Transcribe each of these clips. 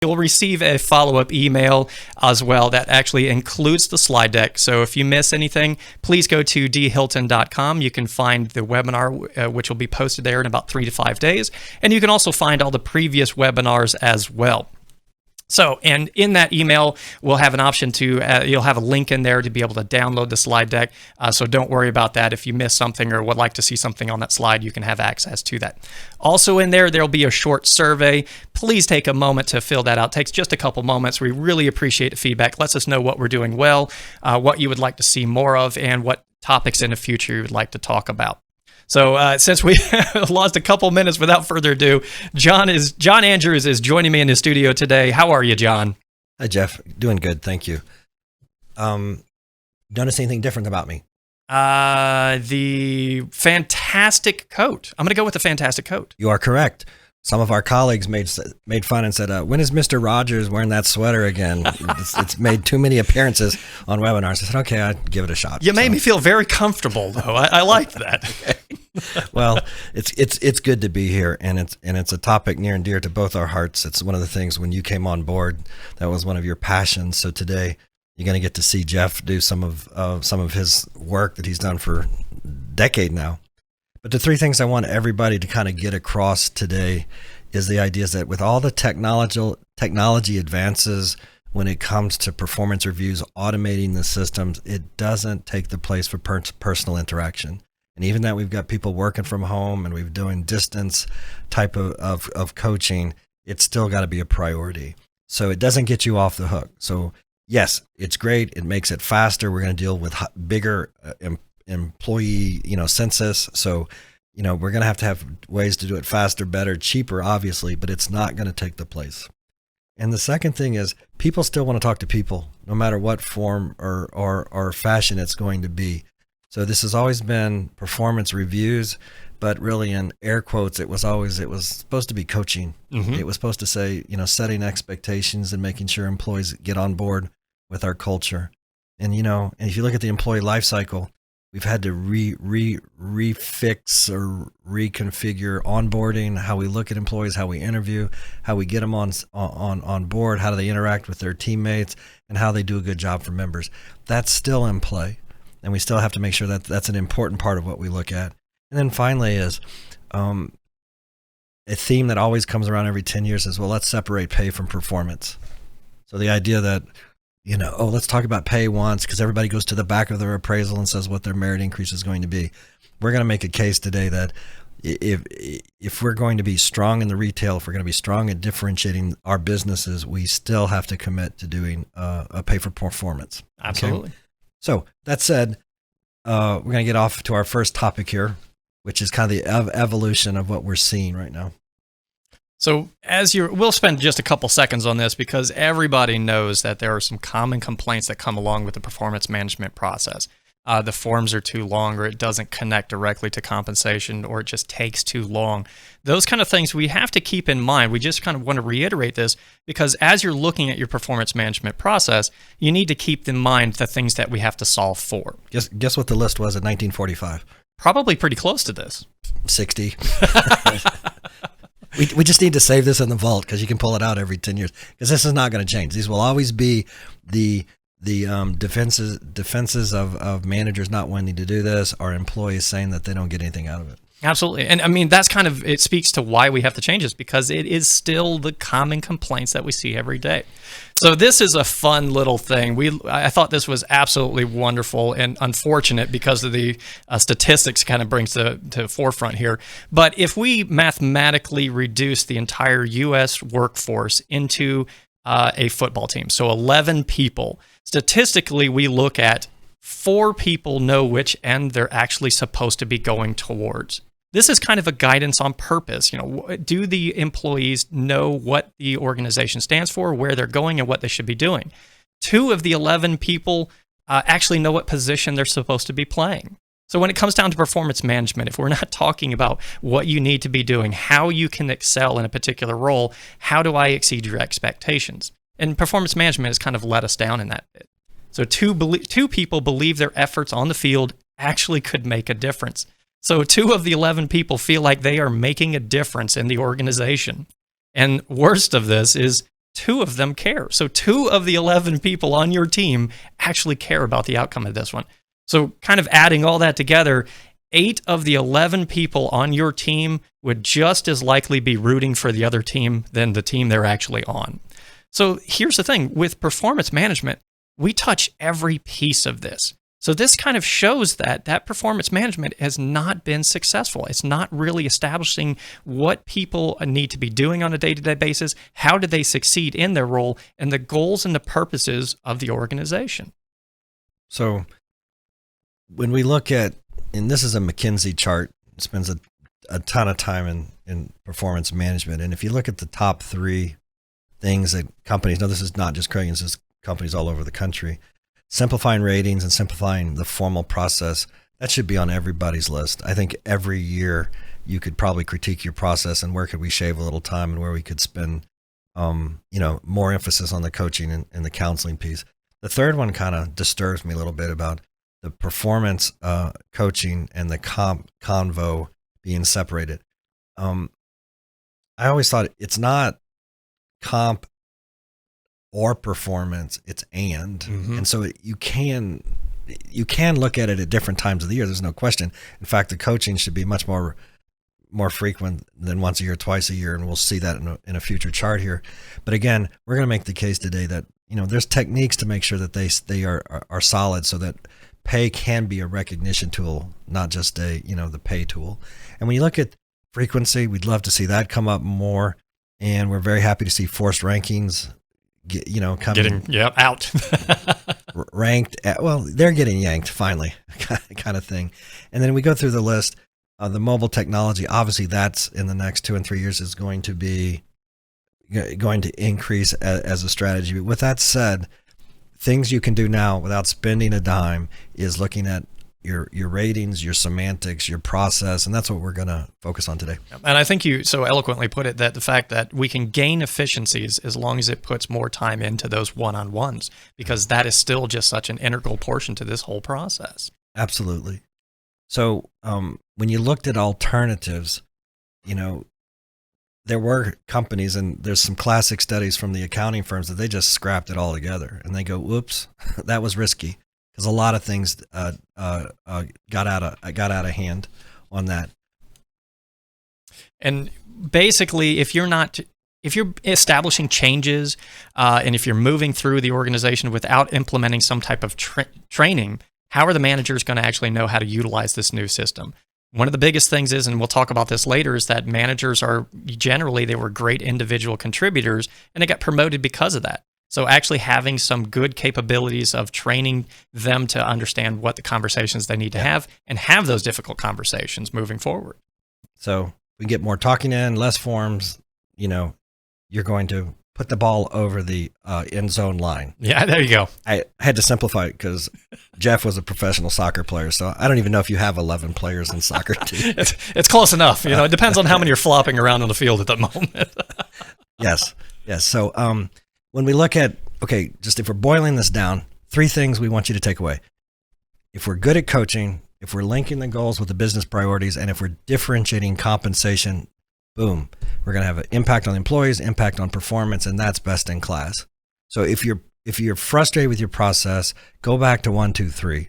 You'll receive a follow-up email as well that actually includes the slide deck. So if you miss anything, please go to dhilton.com. You can find the webinar, which will be posted there in about 3 to 5 days. And you can also find all the previous webinars as well. So, and in that email, we'll have an option to, you'll have a link in there to be able to download the slide deck. So don't worry about that. If you miss something or would like to see something on that slide, you can have access to that. Also in there'll be a short survey. Please take a moment to fill that out. It takes just a couple moments. We really appreciate the feedback. Lets us know what we're doing well, what you would like to see more of, and what topics in the future you would like to talk about. So since we lost a couple minutes, without further ado, John Andrews is joining me in the studio today. How are you, John? Hi, Jeff. Doing good, thank you. Notice anything different about me? The fantastic coat. I'm going to go with the fantastic coat. You are correct. Some of our colleagues made fun and said, when is Mr. Rogers wearing that sweater again? It's made too many appearances on webinars. I said, okay, I'd give it a shot. You made me feel very comfortable, though. I liked that. Okay. Well, it's good to be here, and it's a topic near and dear to both our hearts. It's one of the things when you came on board, that was one of your passions. So today, you're going to get to see Jeff do some of his work that he's done for a decade now. But the three things I want everybody to kind of get across today is the idea that with all the technology advances when it comes to performance reviews, automating the systems, it doesn't take the place for personal interaction. And even that we've got people working from home and we're doing distance type of coaching, it's still got to be a priority. So it doesn't get you off the hook. So yes, it's great. It makes it faster. We're going to deal with bigger employee, census. So, we're going to have ways to do it faster, better, cheaper, obviously, but it's not going to take the place. And the second thing is people still want to talk to people, no matter what form or fashion it's going to be. So this has always been performance reviews, but really in air quotes, it was supposed to be coaching. Mm-hmm. It was supposed to say, setting expectations and making sure employees get on board with our culture. And, and if you look at the employee life cycle, we've had to refix or reconfigure onboarding, how we look at employees, how we interview, how we get them on board, how do they interact with their teammates, and how they do a good job for members. That's still in play, and we still have to make sure that that's an important part of what we look at. And then finally is a theme that always comes around every 10 years is, well, let's separate pay from performance. So the idea that let's talk about pay once because everybody goes to the back of their appraisal and says what their merit increase is going to be. We're going to make a case today that if we're going to be strong in the retail, if we're going to be strong at differentiating our businesses, we still have to commit to doing a pay for performance. Absolutely. Okay? So that said, we're going to get off to our first topic here, which is kind of the evolution of what we're seeing right now. So we'll spend just a couple seconds on this because everybody knows that there are some common complaints that come along with the performance management process. The forms are too long, or it doesn't connect directly to compensation, or it just takes too long. Those kind of things we have to keep in mind. We just kind of want to reiterate this because as you're looking at your performance management process, you need to keep in mind the things that we have to solve for. Guess what the list was in 1945? Probably pretty close to this. 60. We just need to save this in the vault because you can pull it out every 10 years because this is not going to change. These will always be the defenses of managers not wanting to do this or employees saying that they don't get anything out of it. Absolutely. And I mean, that's it speaks to why we have to change this because it is still the common complaints that we see every day. So this is a fun little thing. I thought this was absolutely wonderful and unfortunate because of the statistics kind of brings to forefront here. But if we mathematically reduce the entire U.S. workforce into a football team, so 11 people, statistically we look at 4 people know which end they're actually supposed to be going towards. This is kind of a guidance on purpose. Do the employees know what the organization stands for, where they're going, and what they should be doing? 2 of the 11 people actually know what position they're supposed to be playing. So when it comes down to performance management, if we're not talking about what you need to be doing, how you can excel in a particular role, how do I exceed your expectations? And performance management has kind of let us down in that bit. So 2 people believe their efforts on the field actually could make a difference. So 2 of the 11 people feel like they are making a difference in the organization. And worst of this is 2 of them care. So 2 of the 11 people on your team actually care about the outcome of this one. So kind of adding all that together, 8 of the 11 people on your team would just as likely be rooting for the other team than the team they're actually on. So here's the thing, with performance management, we touch every piece of this. So this kind of shows that performance management has not been successful. It's not really establishing what people need to be doing on a day-to-day basis, how do they succeed in their role, and the goals and the purposes of the organization. So when we look at, and this is a McKinsey chart, it spends a ton of time in performance management. And if you look at the top 3 things that companies, no, this is not just Craigan's, this is companies all over the country, simplifying ratings and simplifying the formal process, that should be on everybody's list. I think every year you could probably critique your process and where could we shave a little time and where we could spend, more emphasis on the coaching and the counseling piece. The third one kind of disturbs me a little bit about the performance coaching and the convo being separated. I always thought it's not comp or performance, it's and. Mm-hmm. And so you can look at it at different times of the year. There's no question. In fact, the coaching should be much more frequent than once a year, twice a year. And we'll see that in a future chart here. But again, we're going to make the case today that, there's techniques to make sure that they are solid so that pay can be a recognition tool, not just the pay tool. And when you look at frequency, we'd love to see that come up more. And we're very happy to see forced rankings coming out ranked they're getting yanked finally kind of thing. And then we go through the list of the mobile technology. Obviously that's in the next 2 and 3 years is going to increase as a strategy. But with that said, things you can do now without spending a dime is looking at your ratings, your semantics, your process, and that's what we're going to focus on today. And I think you so eloquently put it that the fact that we can gain efficiencies as long as it puts more time into those one-on-ones, because that is still just such an integral portion to this whole process. Absolutely. So when you looked at alternatives, there were companies, and there's some classic studies from the accounting firms that they just scrapped it all together, and they go, "Whoops, that was risky." Because a lot of things got out of hand on that. And basically, if you're establishing changes and if you're moving through the organization without implementing some type of training, how are the managers going to actually know how to utilize this new system? One of the biggest things is, and we'll talk about this later, is that managers they were great individual contributors and they got promoted because of that. So actually having some good capabilities of training them to understand what the conversations they need to have and have those difficult conversations moving forward. So we get more talking in, less forms, you're going to put the ball over the end zone line. Yeah, there you go. I had to simplify it because Jeff was a professional soccer player. So I don't even know if you have 11 players in soccer team. It's close enough. It depends on how many are flopping around on the field at the moment. Yes. So, when we look at, just if we're boiling this down, 3 things we want you to take away. If we're good at coaching, if we're linking the goals with the business priorities, and if we're differentiating compensation, boom, we're going to have an impact on employees, impact on performance, and that's best in class. So if you're frustrated with your process, go back to 1, 2, 3.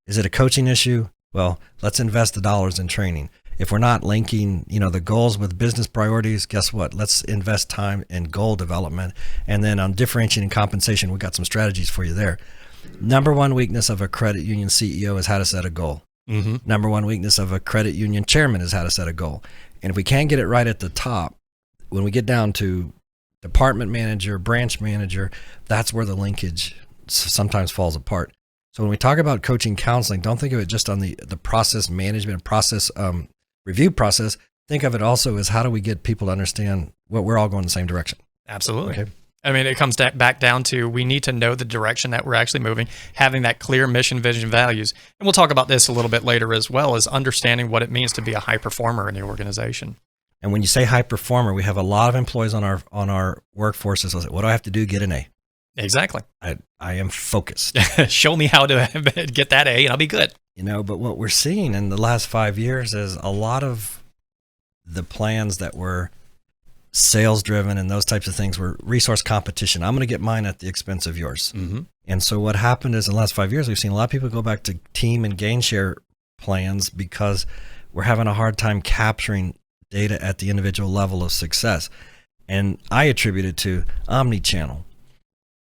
Is it a coaching issue? Well, let's invest the dollars in training. If we're not linking, the goals with business priorities, guess what? Let's invest time in goal development. And then on differentiating compensation, we got some strategies for you there. Number one weakness of a credit union CEO is how to set a goal. Mm-hmm. Number one weakness of a credit union chairman is how to set a goal. And if we can't get it right at the top, when we get down to department manager, branch manager, that's where the linkage sometimes falls apart. So when we talk about coaching counseling, don't think of it just on the process management, process review process. Think of it also as how do we get people to understand what we're all going the same direction. Absolutely. Okay. I mean, it comes back down to we need to know the direction that we're actually moving, having that clear mission, vision, values. And we'll talk about this a little bit later as well, as understanding what it means to be a high performer in the organization. And when you say high performer, we have a lot of employees on our workforces. What do I have to do to get an A? Exactly. I am focused. Show me how to get that A and I'll be good. But what we're seeing in the last 5 years is a lot of the plans that were sales driven and those types of things were resource competition. I'm going to get mine at the expense of yours. Mm-hmm. And so what happened is in the last 5 years, we've seen a lot of people go back to team and gain share plans because we're having a hard time capturing data at the individual level of success. And I attribute it to omni-channel.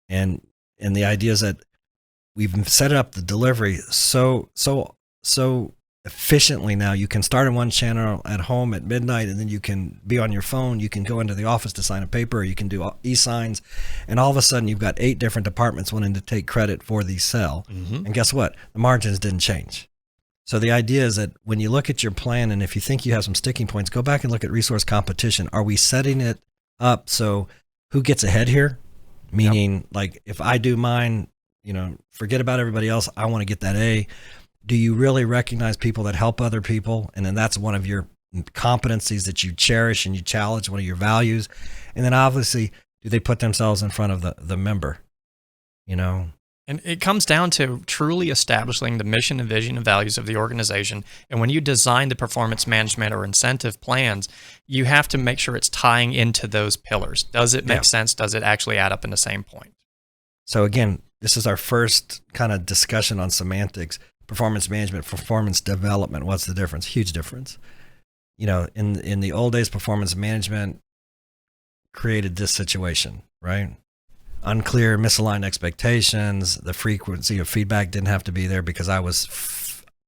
And the idea is that we've set up the delivery so efficiently now. You can start in one channel at home at midnight, and then you can be on your phone. You can go into the office to sign a paper, or you can do e-signs, and all of a sudden you've got 8 different departments wanting to take credit for the sale. Mm-hmm. And guess what? The margins didn't change. So the idea is that when you look at your plan, and if you think you have some sticking points, go back and look at resource competition. Are we setting it up so who gets ahead here? Meaning, like, if I do mine, forget about everybody else. I want to get that A. Do you really recognize people that help other people? And then that's one of your competencies that you cherish and you challenge, one of your values. And then obviously, do they put themselves in front of the member? And it comes down to truly establishing the mission and vision and values of the organization. And when you design the performance management or incentive plans, you have to make sure it's tying into those pillars. Does it make sense? Does it actually add up in the same point? So again, this is our first kind of discussion on semantics. Performance management, performance development. What's the difference? Huge difference. In the old days, performance management created this situation, right? Unclear, misaligned expectations. The frequency of feedback didn't have to be there because I was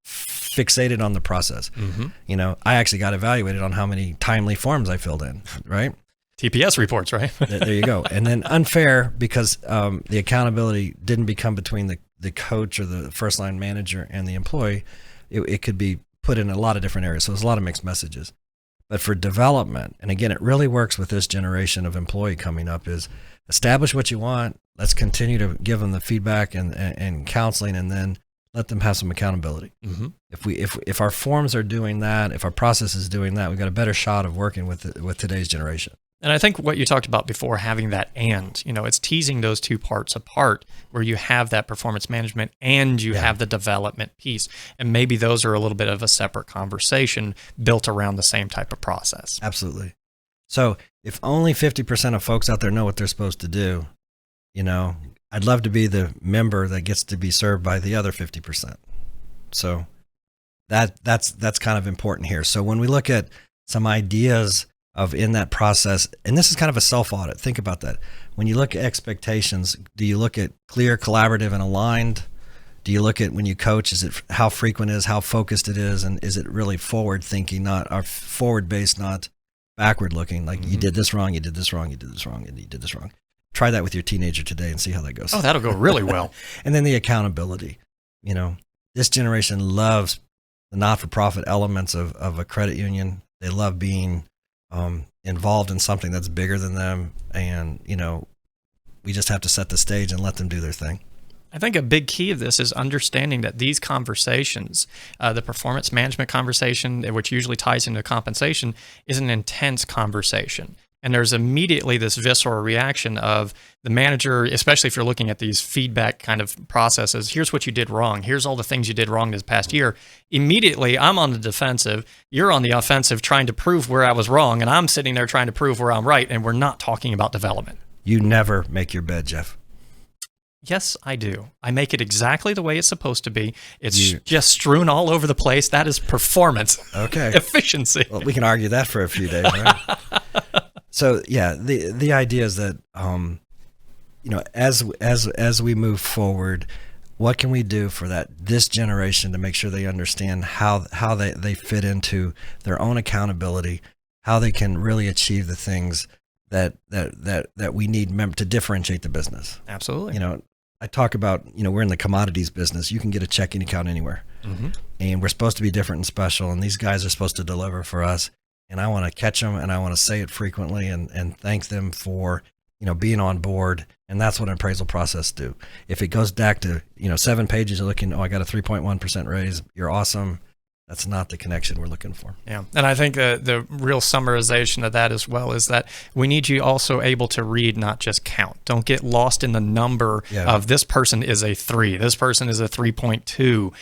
fixated on the process. Mm-hmm. I actually got evaluated on how many timely forms I filled in, right? TPS reports, right? There you go. And then unfair because the accountability didn't become between the coach or the first line manager and the employee. It could be put in a lot of different areas. So there's a lot of mixed messages. But for development, and again, it really works with this generation of employee coming up, is establish what you want. Let's continue to give them the feedback and counseling, and then let them have some accountability. Mm-hmm. If our forms are doing that, if our process is doing that, we've got a better shot of working with today's generation. And I think what you talked about before, having that it's teasing those two parts apart where you have that performance management and you have the development piece. And maybe those are a little bit of a separate conversation built around the same type of process. Absolutely. So if only 50% of folks out there know what they're supposed to do, I'd love to be the member that gets to be served by the other 50%. So that's kind of important here. So when we look at some ideas of in that process, and this is kind of a self-audit. Think about that. When you look at expectations, do you look at clear, collaborative, and aligned? Do you look at when you coach, is it how frequent it is, how focused it is, and is it really forward-thinking, or forward-based, not backward-looking? Like you did this wrong, you did this wrong, you did this wrong, and you did this wrong. Try that with your teenager today and see how that goes. Oh, that'll go really well. And then the accountability. This generation loves the not-for-profit elements of a credit union. They love being involved in something that's bigger than them. And, we just have to set the stage and let them do their thing. I think a big key of this is understanding that these conversations, the performance management conversation, which usually ties into compensation, is an intense conversation. And there's immediately this visceral reaction of the manager, especially if you're looking at these feedback kind of processes. Here's what you did wrong. Here's all the things you did wrong this past year. Immediately, I'm on the defensive. You're on the offensive trying to prove where I was wrong. And I'm sitting there trying to prove where I'm right. And we're not talking about development. You never make your bed, Jeff. Yes, I do. I make it exactly the way it's supposed to be. It's just strewn all over the place. That is performance. Okay. Efficiency. Well, we can argue that for a few days, right? So yeah, the idea is that as we move forward, what can we do for this generation to make sure they understand how they fit into their own accountability, how they can really achieve the things that we need to differentiate the business. Absolutely. I talk about, we're in the commodities business. You can get a checking account anywhere. Mm-hmm. And we're supposed to be different and special, and these guys are supposed to deliver for us. And I want to catch them, and I want to say it frequently and thank them for, being on board. And that's what an appraisal process do. If it goes back to, 7 pages, you're looking, I got a 3.1% raise. You're awesome. That's not the connection we're looking for. Yeah. And I think the real summarization of that as well is that we need you also able to read, not just count. Don't get lost in the number of this person is a 3, this person is a 3.2.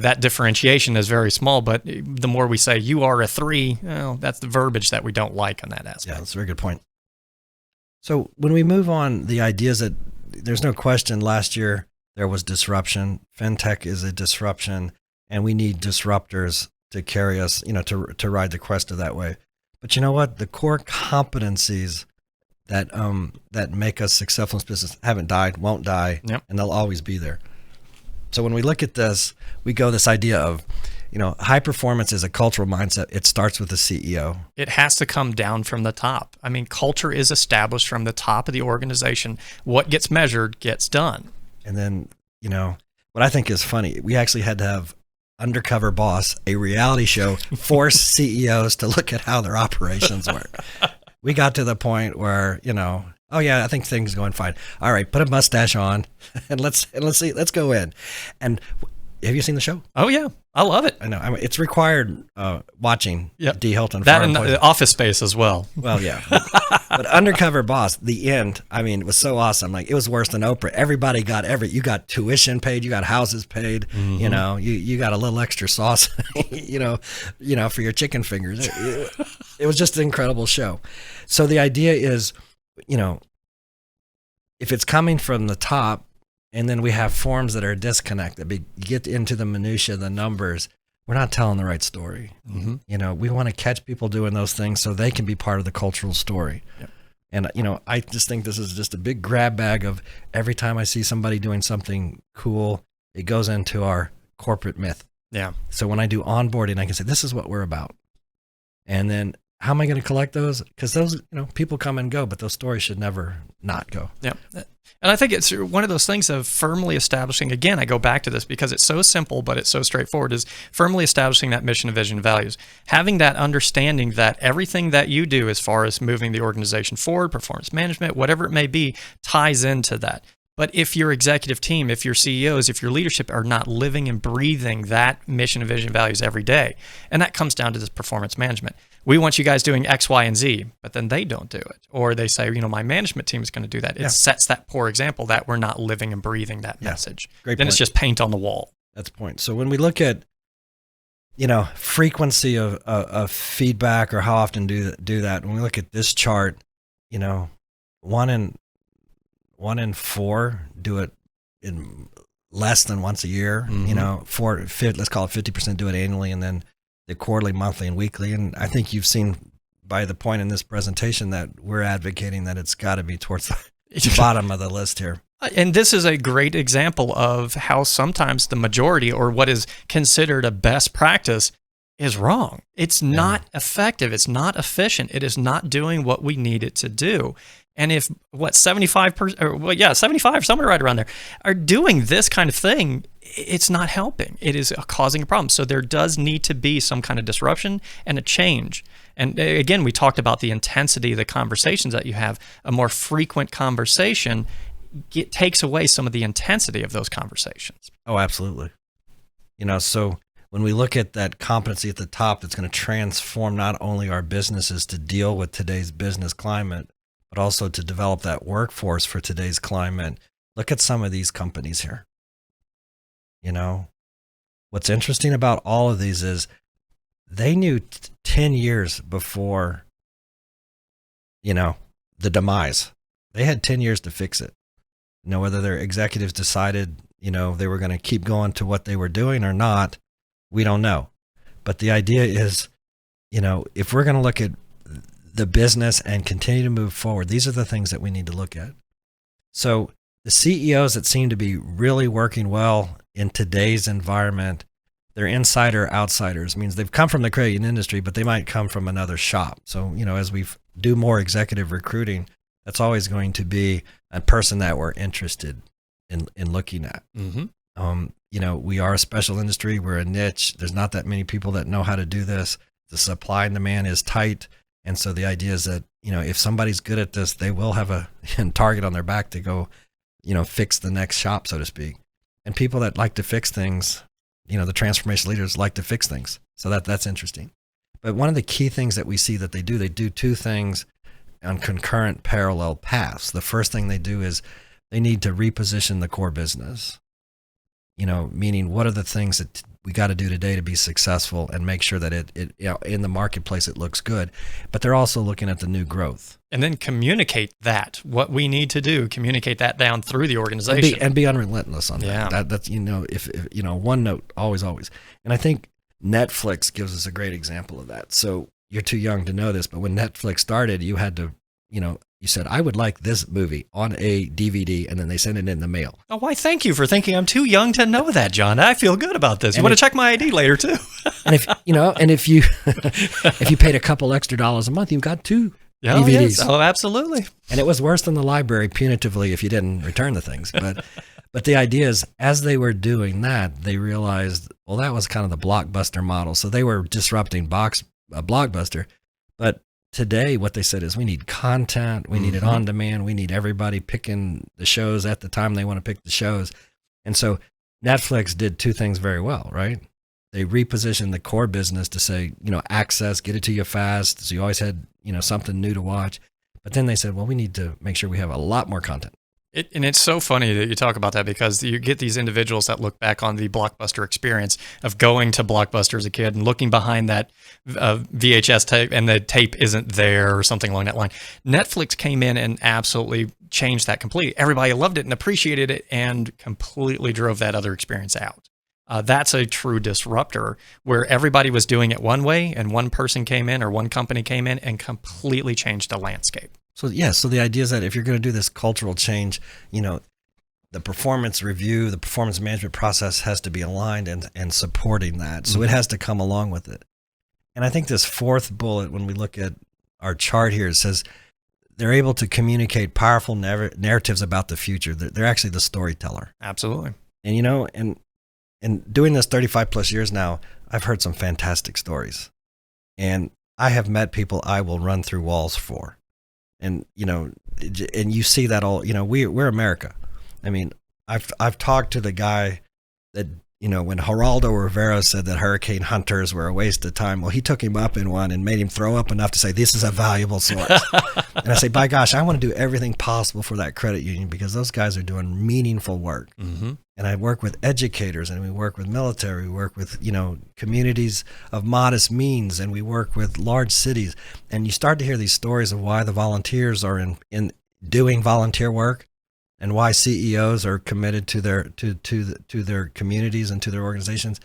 That differentiation is very small, but the more we say you are a 3, well, that's the verbiage that we don't like on that aspect. Yeah, that's a very good point. So when we move on, the ideas that there's no question last year there was disruption. FinTech is a disruption, and we need disruptors to carry us, to ride the quest of that way. But you know what? The core competencies that make us successful in this business haven't died, won't die, and they'll always be there. So when we look at this, we go this idea of, high performance is a cultural mindset. It starts with the CEO. It has to come down from the top. I mean, culture is established from the top of the organization. What gets measured gets done. And then, what I think is funny, we actually had to have Undercover Boss, a reality show, force CEOs to look at how their operations work. We got to the point where, oh yeah, I think things are going fine. All right, put a mustache on and let's go in. And have you seen the show? Oh yeah, I love it. I know. it's required watching D. Hilton. That and Office Space as well. Well, yeah. But Undercover Boss, the end, it was so awesome. Like, it was worse than Oprah. Everybody got you got tuition paid, you got houses paid, you got a little extra sauce, for your chicken fingers. It was just an incredible show. So the idea is, if it's coming from the top, and then we have forms that are disconnected, you get into the minutia, the numbers, we're not telling the right story. Mm-hmm. We want to catch people doing those things so they can be part of the cultural story. Yep. And, I just think this is just a big grab bag of every time I see somebody doing something cool, it goes into our corporate myth. Yeah. So when I do onboarding, I can say, this is what we're about. And then how am I going to collect those? Because those, people come and go, but those stories should never not go. Yeah. And I think it's one of those things of firmly establishing, again, I go back to this because it's so simple, but it's so straightforward, is firmly establishing that mission, vision, values. Having that understanding that everything that you do as far as moving the organization forward, performance management, whatever it may be, ties into that. But if your executive team, if your CEOs, if your leadership are not living and breathing that mission, vision, values every day, and that comes down to this performance management. We want you guys doing X, Y, and Z, but then they don't do it. Or they say, my management team is going to do that. It sets that poor example that we're not living and breathing that message. Great then point. It's just paint on the wall. That's the point. So when we look at, frequency of feedback or how often do that, when we look at this chart, 1 in 4 do it in less than once a year. Mm-hmm. Let's call it 50% do it annually, and then the quarterly, monthly, and weekly. And I think you've seen by the point in this presentation that we're advocating that it's got to be towards the bottom of the list here. And this is a great example of how sometimes the majority, or what is considered a best practice, is wrong. It's not effective. It's not efficient. It is not doing what we need it to do. And if 75%, somewhere right around there, are doing this kind of thing, it's not helping. It is causing a problem. So there does need to be some kind of disruption and a change. And again, we talked about the intensity of the conversations that you have. A more frequent conversation takes away some of the intensity of those conversations. Oh, absolutely. So when we look at that competency at the top, that's going to transform not only our businesses to deal with today's business climate, but also to develop that workforce for today's climate. Look at some of these companies here. What's interesting about all of these is they knew 10 years before, the demise. They had 10 years to fix it. Whether their executives decided, they were going to keep going to what they were doing or not, we don't know. But the idea is, if we're going to look at the business and continue to move forward, these are the things that we need to look at. So the CEOs that seem to be really working well in today's environment, they're insider outsiders. It means they've come from the credit union industry, but they might come from another shop. So, as we do more executive recruiting, that's always going to be a person that we're interested in looking at. Mm-hmm. We are a special industry. We're a niche. There's not that many people that know how to do this. The supply and demand is tight. And so the idea is that, if somebody's good at this, they will have a target on their back to go, fix the next shop, so to speak. And people that like to fix things, the transformation leaders like to fix things. So that's interesting. But one of the key things that we see that they do two things on concurrent parallel paths. The first thing they do is they need to reposition the core business, meaning what are the things that we got to do today to be successful and make sure that it in the marketplace it looks good. But they're also looking at the new growth. And then communicate that, what we need to do, communicate that down through the organization. And be unrelentless on that. Yeah. That's, if one note, always. And I think Netflix gives us a great example of that. So you're too young to know this, but when Netflix started, you had to, you said, I would like this movie on a DVD, and then they send it in the mail. Oh, why, thank you for thinking I'm too young to know that, John. I feel good about this. You want to check my ID later, too. And if you if you paid a couple extra dollars a month, you got two DVDs. Yes. Oh, absolutely. And it was worse than the library punitively if you didn't return the things. But the idea is, as they were doing that, they realized, well, that was kind of the Blockbuster model. So they were disrupting Blockbuster. But today, what they said is, we need content, we need it on demand, we need everybody picking the shows at the time they want to pick the shows. And so Netflix did two things very well, right? They repositioned the core business to say, access, get it to you fast. So you always had, something new to watch. But then they said, well, we need to make sure we have a lot more content. And it's so funny that you talk about that, because you get these individuals that look back on the Blockbuster experience of going to Blockbuster as a kid and looking behind that VHS tape, and the tape isn't there or something along that line. Netflix came in and absolutely changed that completely. Everybody loved it and appreciated it and completely drove that other experience out. That's a true disruptor, where everybody was doing it one way and one person came in or one company came in and completely changed the landscape. So so the idea is that if you're going to do this cultural change, the performance review, the performance management process has to be aligned and supporting that. So it has to come along with it. And I think this fourth bullet, when we look at our chart here, it says they're able to communicate powerful narratives about the future. They're actually the storyteller. Absolutely. And and doing this 35 plus years now, I've heard some fantastic stories, and I have met people I will run through walls for. And, and you see that all, we're America. I mean, I've talked to the guy that, when Geraldo Rivera said that hurricane hunters were a waste of time, well, he took him up in one and made him throw up enough to say, this is a valuable source. And I say, by gosh, I want to do everything possible for that credit union, because those guys are doing meaningful work. Mm-hmm. And I work with educators, and we work with military, we work with, communities of modest means, and we work with large cities. And you start to hear these stories of why the volunteers are in doing volunteer work, and why CEOs are committed to their communities and to their organizations.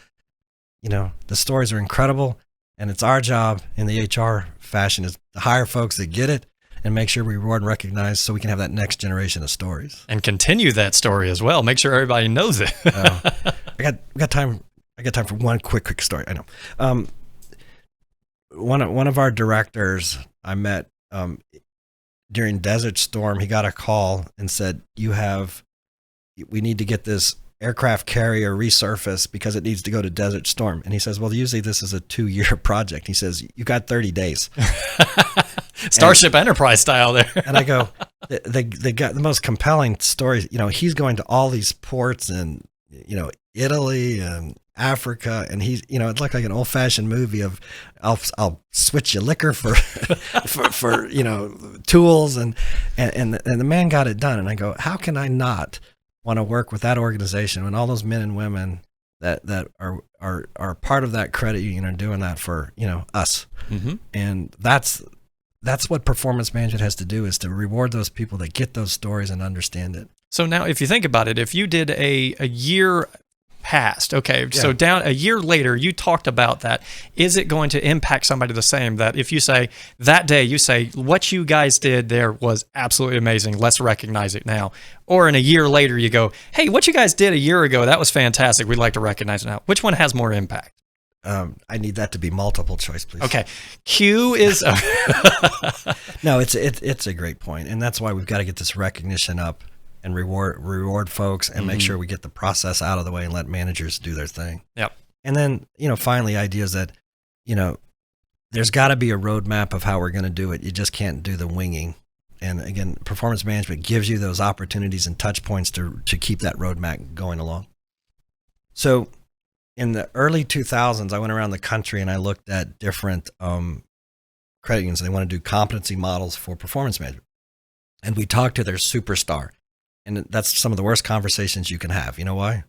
The stories are incredible, and it's our job in the HR fashion is to hire folks that get it and make sure we reward and recognize, so we can have that next generation of stories and continue that story as well. Make sure everybody knows it. I got time for one quick story. I know. One of our directors I met during Desert Storm, he got a call and said, we need to get this aircraft carrier resurfaced because it needs to go to Desert Storm. And he says, well, usually this is a 2-year project. He says, you got 30 days. Starship Enterprise style there. And I go, they got the most compelling stories. He's going to all these ports in, Italy and Africa, and he's, it looked like an old-fashioned movie of, I'll switch you liquor for for tools, and the man got it done. And I go, how can I not want to work with that organization when all those men and women that are part of that credit union are doing that for us? Mm-hmm. And that's what performance management has to do, is to reward those people that get those stories and understand it. So now, if you think about it, if you did a year past, okay, yeah. So down a year later, you talked about that. Is it going to impact somebody the same? That if you say that day, you say, what you guys did there was absolutely amazing, let's recognize it now. Or in a year later, you go, hey, what you guys did a year ago, that was fantastic, we'd like to recognize it now. Which one has more impact? I need that to be multiple choice, please. Okay. Q is... No, it's a great point. And that's why we've got to get this recognition up and reward folks, and make sure we get the process out of the way and let managers do their thing. Yep. And then, finally, ideas that, there's got to be a roadmap of how we're going to do it. You just can't do the winging. And again, performance management gives you those opportunities and touch points to keep that roadmap going along. So in the early 2000s, I went around the country and I looked at different credit unions. They want to do competency models for performance management. And we talked to their superstar. And that's some of the worst conversations you can have. You know why?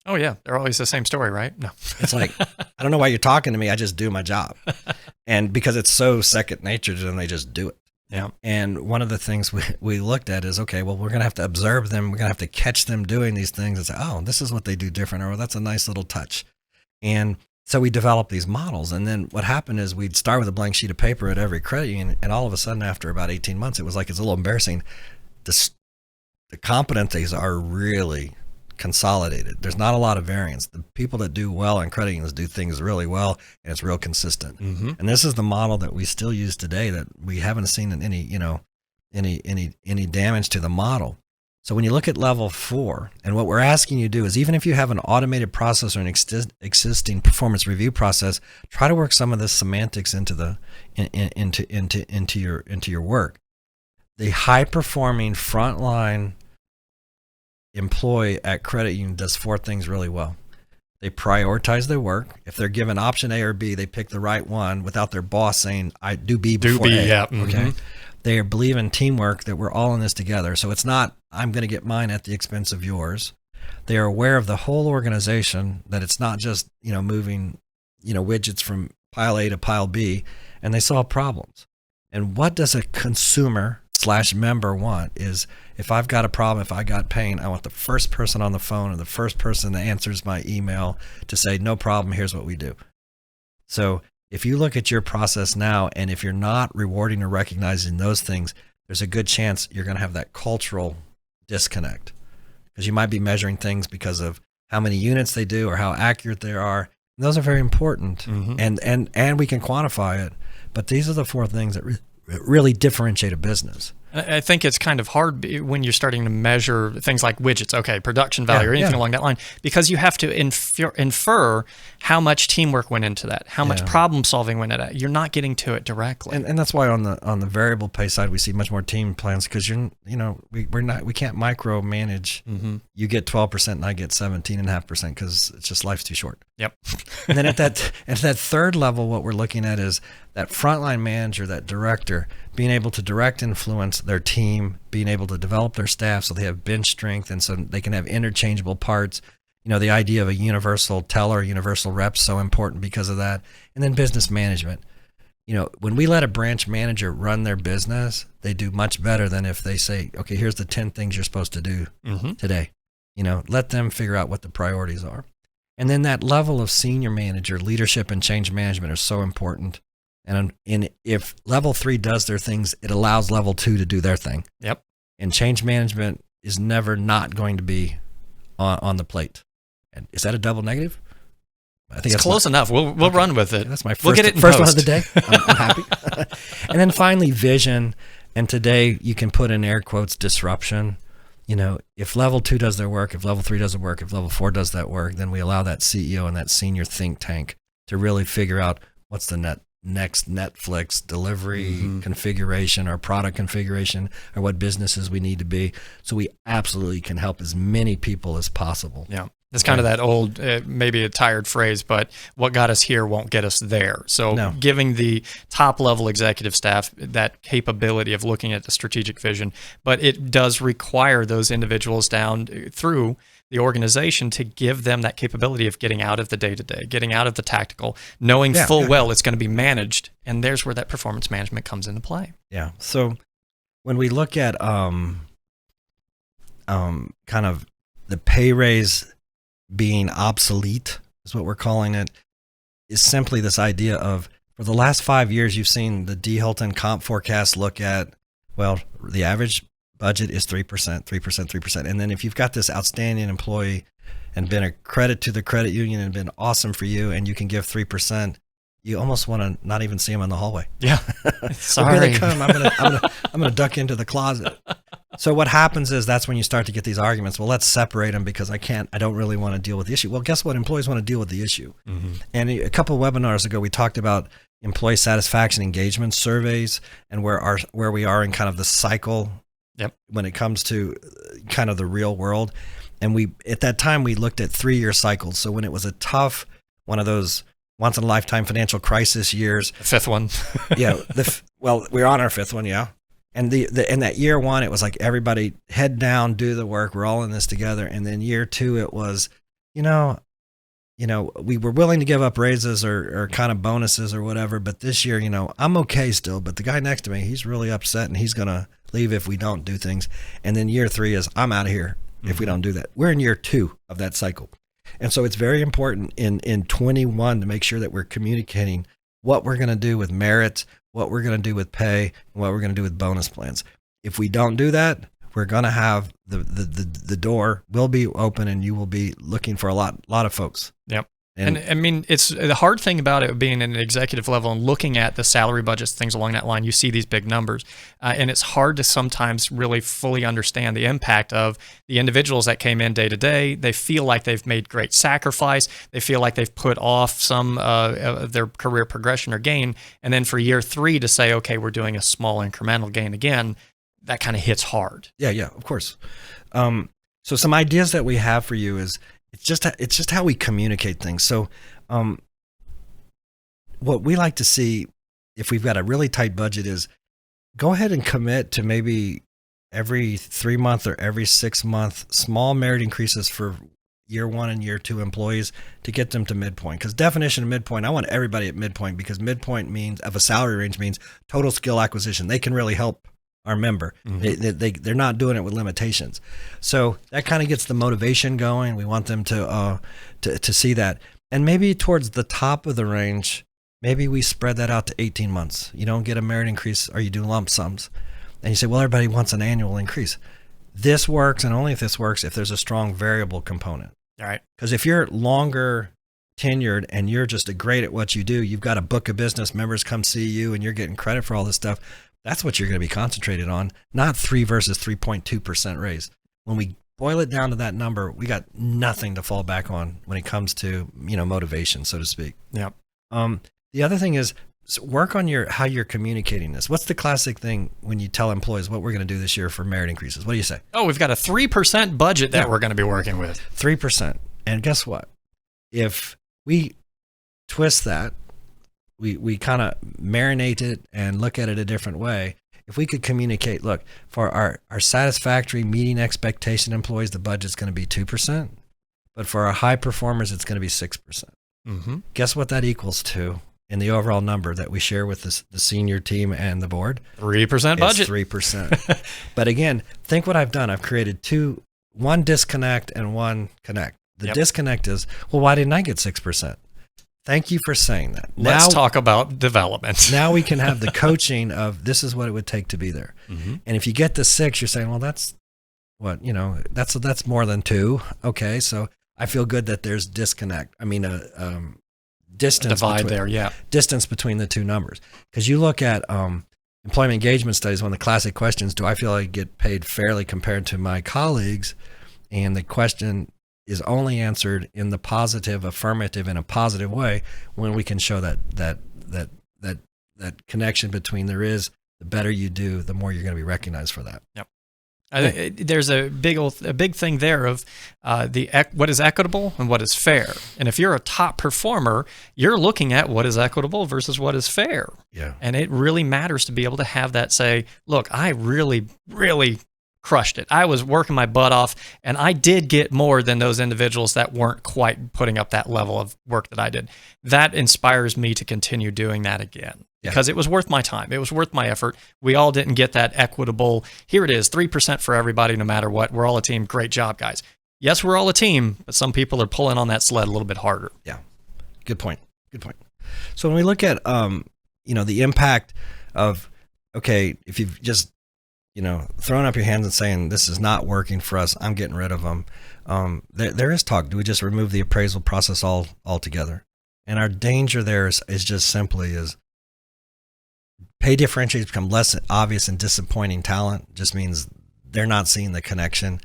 Oh, yeah. They're always the same story, right? No. It's like, I don't know why you're talking to me. I just do my job. And because it's so second nature to them, they just do it. Yeah. And one of the things we looked at is, okay, well, we're going to have to observe them. We're going to have to catch them doing these things and say, oh, this is what they do different, or that's a nice little touch. And so we developed these models. And then what happened is we'd start with a blank sheet of paper at every credit union. And all of a sudden, after about 18 months, it was like, it's a little embarrassing. The competencies are really consolidated. There's not a lot of variance. The people that do well in credit unions do things really well, and it's real consistent. Mm-hmm. And this is the model that we still use today, that we haven't seen any damage to the model. So when you look at level 4, and what we're asking you to do is, even if you have an automated process or an existing performance review process, try to work some of the semantics into your work. The high performing frontline employee at credit union does 4 things really well. They prioritize their work. If they're given option A or B, they pick the right one without their boss saying, I do B before A. Yeah. Mm-hmm. Okay. They believe in teamwork, that we're all in this together. So it's not, I'm going to get mine at the expense of yours. They are aware of the whole organization, that it's not just, moving, widgets from pile A to pile B, and they solve problems. And what does a consumer/member want is, if I've got a problem, if I got pain, I want the first person on the phone or the first person that answers my email to say, no problem, here's what we do. So if you look at your process now, and if you're not rewarding or recognizing those things, there's a good chance you're going to have that cultural disconnect, because you might be measuring things because of how many units they do or how accurate they are. And those are very important, mm-hmm. and we can quantify it. But these are the 4 things that really differentiate a business. I think it's kind of hard when you're starting to measure things like widgets, okay, production value, or anything along that line, because you have to infer how much teamwork went into that, how much problem solving went into that. You're not getting to it directly, and that's why on the variable pay side we see much more team plans, because we can't micromanage. Mm-hmm. You get 12% and I get 17.5% because it's just, life's too short. Yep. And then at that third level, what we're looking at is that frontline manager, that director, being able to direct influence their team, being able to develop their staff so they have bench strength, and so they can have interchangeable parts. The idea of a universal teller, universal rep, so important because of that. And then business management. When we let a branch manager run their business, they do much better than if they say, okay, here's the 10 things you're supposed to do mm-hmm. today. Let them figure out what the priorities are. And then that level of senior manager, leadership and change management are so important. And if level 3 does their things, it allows level 2 to do their thing. Yep. And change management is never not going to be on the plate. And is that a double negative? I think it's close enough. We'll run with it. That's my first, we'll get it in first post. one of the day. I'm happy. And then finally, vision. And today you can put in air quotes, disruption. If level 2 does their work, if level 3 doesn't work, if level 4 does that work, then we allow that CEO and that senior think tank to really figure out what's the next Netflix delivery mm-hmm. configuration or product configuration, or what businesses we need to be. So we absolutely can help as many people as possible. Yeah. It's kind of that old, maybe a tired phrase, but what got us here won't get us there. So giving the top level executive staff that capability of looking at the strategic vision, but it does require those individuals down through the organization to give them that capability of getting out of the day-to-day, getting out of the tactical, knowing full well it's going to be managed. And there's where that performance management comes into play. Yeah. So when we look at kind of the pay raise being obsolete, is what we're calling it, is simply this idea of, for the last 5 years, you've seen the D. Hilton comp forecast look at, well, the average budget is 3%, 3%, 3%. And then if you've got this outstanding employee and been a credit to the credit union and been awesome for you, and you can give 3%, you almost want to not even see them in the hallway. Yeah. Sorry. Here they come. I'm gonna duck into the closet. So what happens is, that's when you start to get these arguments. Well, let's separate them because I don't really want to deal with the issue. Well, guess what? Employees want to deal with the issue. Mm-hmm. And a couple of webinars ago, we talked about employee satisfaction engagement surveys and where we are in kind of the cycle when it comes to kind of the real world. And we, at that time, we looked at 3-year cycles. So when it was a tough, one of those once in a lifetime financial crisis years, The fifth one. yeah, well, we're on our 5th one, yeah. And in that year 1, it was like everybody head down, do the work. We're all in this together. And then year 2, it was, we were willing to give up raises or kind of bonuses or whatever. But this year, I'm okay still. But the guy next to me, he's really upset and he's going to leave if we don't do things. And then year 3 is I'm out of here if we don't do that. We're in year 2 of that cycle. And so it's very important in 21 to make sure that we're communicating what we're going to do with merit, what we're going to do with pay, and what we're going to do with bonus plans. If we don't do that, we're going to have the door will be open and you will be looking for a lot of folks. Yep. And I mean, it's the hard thing about it being at an executive level and looking at the salary budgets, things along that line, you see these big numbers. And it's hard to sometimes really fully understand the impact of the individuals that came in day to day. They feel like they've made great sacrifice. They feel like they've put off some of their career progression or gain. And then for year 3 to say, okay, we're doing a small incremental gain again, that kind of hits hard. Yeah, of course. So some ideas that we have for you is, it's just how we communicate things. So what we like to see if we've got a really tight budget is go ahead and commit to maybe every 3-month or every 6-month small merit increases for year 1 and year 2 employees to get them to midpoint. Because definition of midpoint, I want everybody at midpoint, because midpoint means of a salary range means total skill acquisition. They can really help our member. They're not doing it with limitations. So that kind of gets the motivation going. We want them to see that. And maybe towards the top of the range, maybe we spread that out to 18 months. You don't get a merit increase or you do lump sums. And you say, well, everybody wants an annual increase. This works, and only if this works if there's a strong variable component. All right. Because if you're longer tenured and you're just great at what you do, you've got a book of business, members come see you, and you're getting credit for all this stuff. That's what you're going to be concentrated on, not 3 versus 3.2% raise. When we boil it down to that number, we got nothing to fall back on when it comes to, motivation, so to speak. Yeah. The other thing is work on how you're communicating this. What's the classic thing when you tell employees what we're going to do this year for merit increases? What do you say? Oh, we've got a 3% budget that we're going to be working with. 3%. And guess what? If we twist that, we kind of marinate it and look at it a different way. If we could communicate, look, for our satisfactory meeting expectation employees, the budget's going to be 2%. But for our high performers, it's going to be 6%. Guess what that equals to in the overall number that we share with the senior team and the board? 3% budget. It's 3%. But again, think what I've done. I've created one disconnect and one connect. The disconnect is, well, why didn't I get 6%? Thank you for saying that. Let's talk about development. Now we can have the coaching of this is what it would take to be there. And if you get to 6, you're saying, well, that's what, that's more than 2. Okay, so I feel good that there's disconnect. I mean, distance. Divide there, yeah. Distance between the 2 numbers. Because you look at employment engagement studies, one of the classic questions, do I feel I get paid fairly compared to my colleagues? And the question is only answered in the positive, affirmative, in a positive way when we can show that connection between the better you do, the more you're going to be recognized for that. Yep. I think there's a big thing there of what is equitable and what is fair. And if you're a top performer, you're looking at what is equitable versus what is fair. Yeah. And it really matters to be able to have that say, look, I really, really crushed it. I was working my butt off, and I did get more than those individuals that weren't quite putting up that level of work that I did. That inspires me to continue doing that again because it was worth my time. It was worth my effort. We all didn't get that equitable, here it is, 3% for everybody no matter what. We're all a team. Great job, guys. Yes, we're all a team, but some people are pulling on that sled a little bit harder. Yeah. Good point. So when we look at, the impact of, okay, if you've just throwing up your hands and saying, this is not working for us, I'm getting rid of them. There is talk. Do we just remove the appraisal process altogether? And our danger there is just simply pay differentiators become less obvious and disappointing talent. Just means they're not seeing the connection.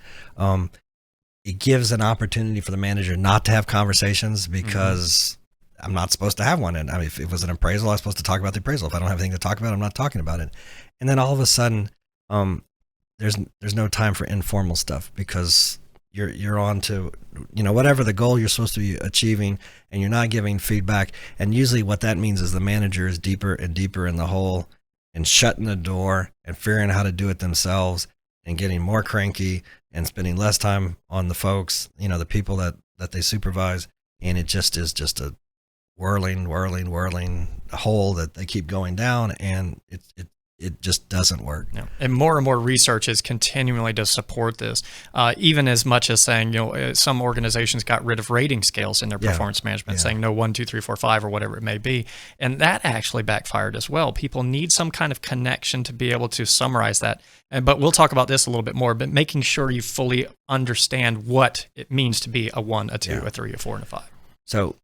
It gives an opportunity for the manager not to have conversations because I'm not supposed to have one. And if it was an appraisal, I'm supposed to talk about the appraisal. If I don't have anything to talk about, I'm not talking about it. And then all of a sudden, there's no time for informal stuff because you're on to, whatever the goal you're supposed to be achieving, and you're not giving feedback. And usually what that means is the manager is deeper and deeper in the hole and shutting the door and figuring out how to do it themselves and getting more cranky and spending less time on the folks, the people that they supervise. And it just is just a whirling hole that they keep going down, and it just doesn't work. Yeah. And more research is continually to support this, even as much as saying, some organizations got rid of rating scales in their performance management, saying no 1, 2, 3, 4, 5, or whatever it may be. And that actually backfired as well. People need some kind of connection to be able to summarize that. But we'll talk about this a little bit more, but making sure you fully understand what it means to be a 1, a 2, a 3, a 4, and a 5. So,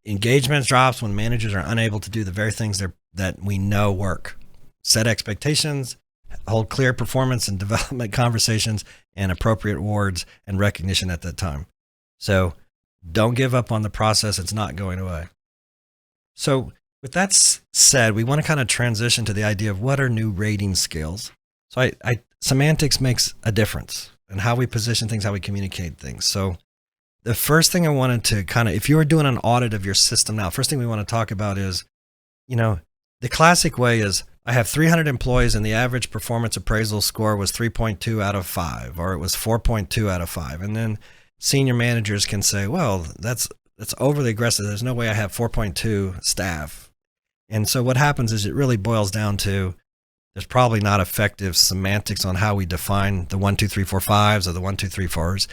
engagement drops when managers are unable to do the very things that we know work. Set expectations, hold clear performance and development conversations, and appropriate awards and recognition at that time. So don't give up on the process. It's not going away. So with that said, we want to kind of transition to the idea of what are new rating scales. So semantics makes a difference in how we position things, how we communicate things. So the first thing I wanted to kind of, if you were doing an audit of your system now, first thing we want to talk about is, the classic way is I have 300 employees and the average performance appraisal score was 3.2 out of 5, or it was 4.2 out of 5. And then senior managers can say, well, that's overly aggressive. There's no way I have 4.2 staff. And so what happens is it really boils down to there's probably not effective semantics on how we define the 1, 2, 3, 4, 5s or the 1, 2, 3, 4s.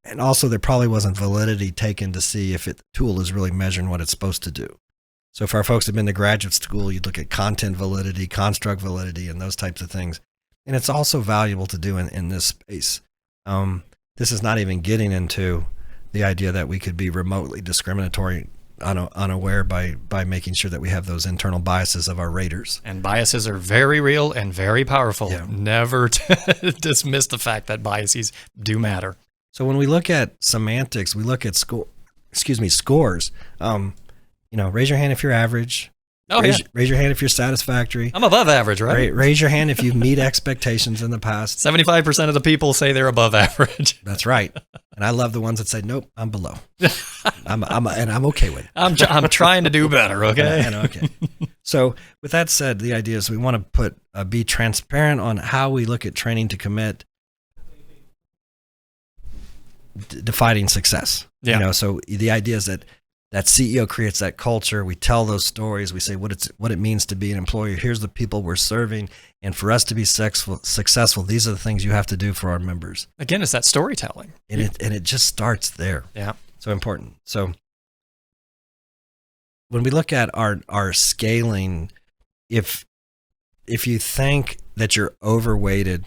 And also there probably wasn't validity taken to see if the tool is really measuring what it's supposed to do. So if our folks have been to graduate school, you'd look at content validity, construct validity, and those types of things. And it's also valuable to do in this space. This is not even getting into the idea that we could be remotely discriminatory, unaware by making sure that we have those internal biases of our raters. And biases are very real and very powerful. Yeah. Never dismiss the fact that biases do matter. So when we look at semantics, we look at scores. Raise your hand if you're average. Raise your hand if you're satisfactory. I'm above average, right? Raise your hand if you meet expectations in the past. 75% of the people say they're above average. That's right. And I love the ones that say, nope, I'm below. And I'm okay with it. I'm trying to do better, okay? Okay. So with that said, the idea is we want to be transparent on how we look at training to commit, defining success. Yeah. So the idea is that CEO creates that culture. We tell those stories. We say what it means to be an employer. Here's the people we're serving. And for us to be successful, these are the things you have to do for our members. Again, it's that storytelling. And it just starts there. Yeah. So important. So when we look at our scaling, if you think that you're overweighted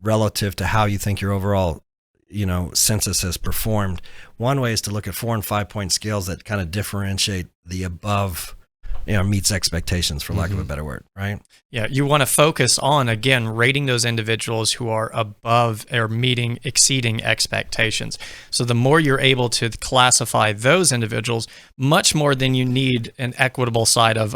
relative to how you think your overall census has performed, one way is to look at 4 and 5 point scales that kind of differentiate the above, meets expectations, for lack of a better word, right? Yeah, you want to focus on, again, rating those individuals who are above or exceeding expectations. So the more you're able to classify those individuals, much more than you need an equitable side of,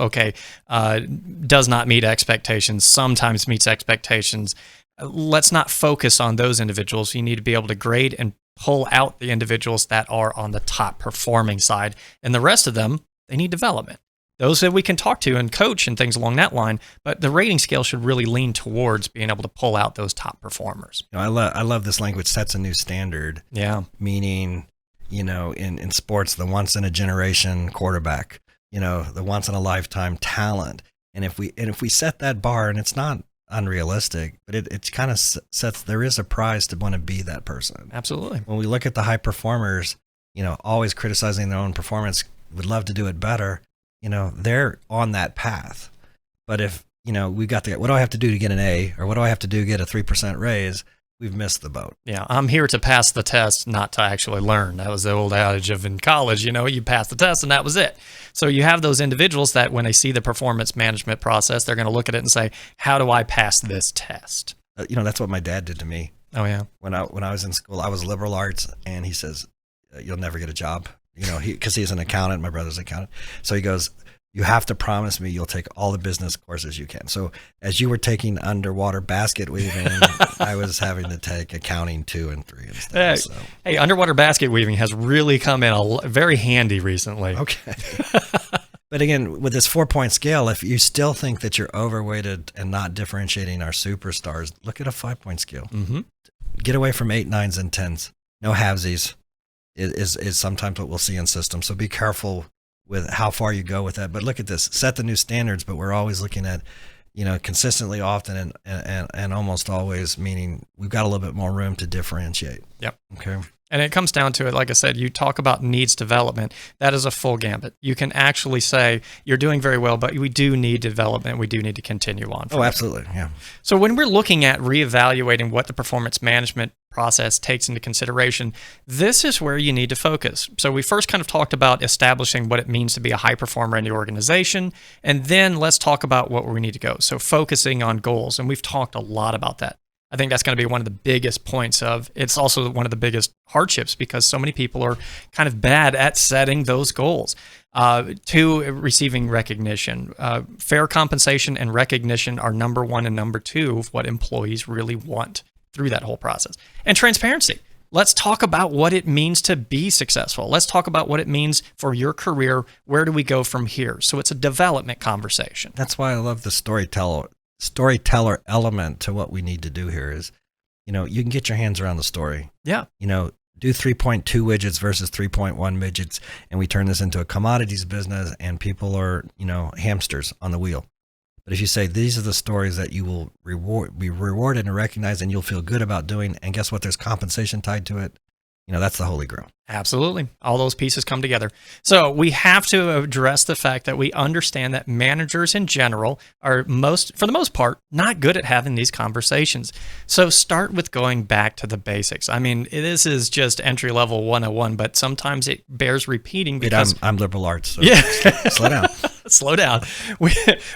does not meet expectations, sometimes meets expectations. Let's not focus on those individuals. You need to be able to grade and pull out the individuals that are on the top performing side. And the rest of them, they need development. Those that we can talk to and coach and things along that line. But the rating scale should really lean towards being able to pull out those top performers. I love this language, sets a new standard. Yeah. Meaning, in sports, the once in a generation quarterback, the once in a lifetime talent. And if we set that bar, and it's not unrealistic, but it kind of sets, there is a prize to want to be that person. Absolutely. When we look at the high performers, always criticizing their own performance, would love to do it better, they're on that path. But if, we've got what do I have to do to get an A, or what do I have to do to get a 3% raise? We've missed the boat. Yeah, I'm here to pass the test, not to actually learn. That was the old adage of in college, you pass the test and that was it. So you have those individuals that when they see the performance management process, they're going to look at it and say, how do I pass this test? That's what my dad did to me. Oh, yeah. When I was in school, I was liberal arts, and he says, you'll never get a job, because he's an accountant. My brother's an accountant. So he goes, you have to promise me you'll take all the business courses you can. So as you were taking underwater basket weaving, I was having to take accounting 2 and 3 and stuff. So. Hey, underwater basket weaving has really come in very handy recently. Okay. But again, with this 4-point scale, if you still think that you're overweighted and not differentiating our superstars, look at a 5-point scale. Mm-hmm. Get away from 8, 9s, and 10s. No halvesies is sometimes what we'll see in systems. So be careful with how far you go with that. But look at this, set the new standards, but we're always looking at, consistently, often, and almost always, meaning we've got a little bit more room to differentiate. Yep. Okay. And it comes down to it, like I said, you talk about needs development. That is a full gambit. You can actually say, you're doing very well, but we do need development. We do need to continue on. Oh, absolutely. Yeah. So when we're looking at reevaluating what the performance management process takes into consideration, this is where you need to focus. So we first kind of talked about establishing what it means to be a high performer in the organization, and then let's talk about what we need to go. So focusing on goals, and we've talked a lot about that. I think that's going to be one of the biggest points of, it's also one of the biggest hardships because so many people are kind of bad at setting those goals. To receiving recognition, fair compensation and recognition are number 1 and number 2 of what employees really want through that whole process. And transparency. Let's talk about what it means to be successful. Let's talk about what it means for your career. Where do we go from here? So it's a development conversation. That's why I love the storyteller element to what we need to do here is, you can get your hands around the story. Yeah. Do 3.2 widgets versus 3.1 widgets, and we turn this into a commodities business, and people are, hamsters on the wheel. But if you say these are the stories that you will be rewarded and recognized, and you'll feel good about doing, and guess what? There's compensation tied to it. That's the holy grail. Absolutely. All those pieces come together. So we have to address the fact that we understand that managers in general are for the most part, not good at having these conversations. So start with going back to the basics. I mean, this is just entry level 101, but sometimes it bears repeating because I'm liberal arts. So yeah. Slow down. Slow down.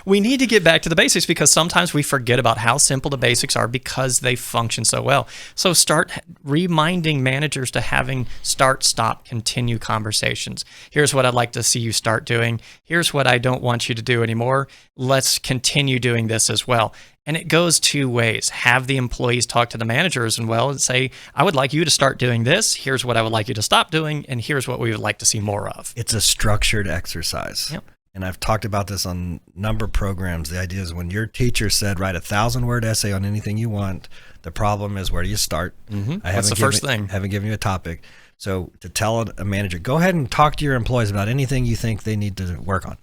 We need to get back to the basics because sometimes we forget about how simple the basics are because they function so well. So start reminding managers to having start, stop, continue conversations. Here's what I'd like to see you start doing. Here's what I don't want you to do anymore. Let's continue doing this as well. And it goes 2 ways. Have the employees talk to the managers and say, I would like you to start doing this. Here's what I would like you to stop doing. And here's what we would like to see more of. It's a structured exercise. Yep. And I've talked about this on a number of programs. The idea is when your teacher said, write a 1,000-word essay on anything you want, the problem is, where do you start? Mm-hmm. That's the first thing. I haven't given you a topic. So to tell a manager, go ahead and talk to your employees about anything you think they need to work on,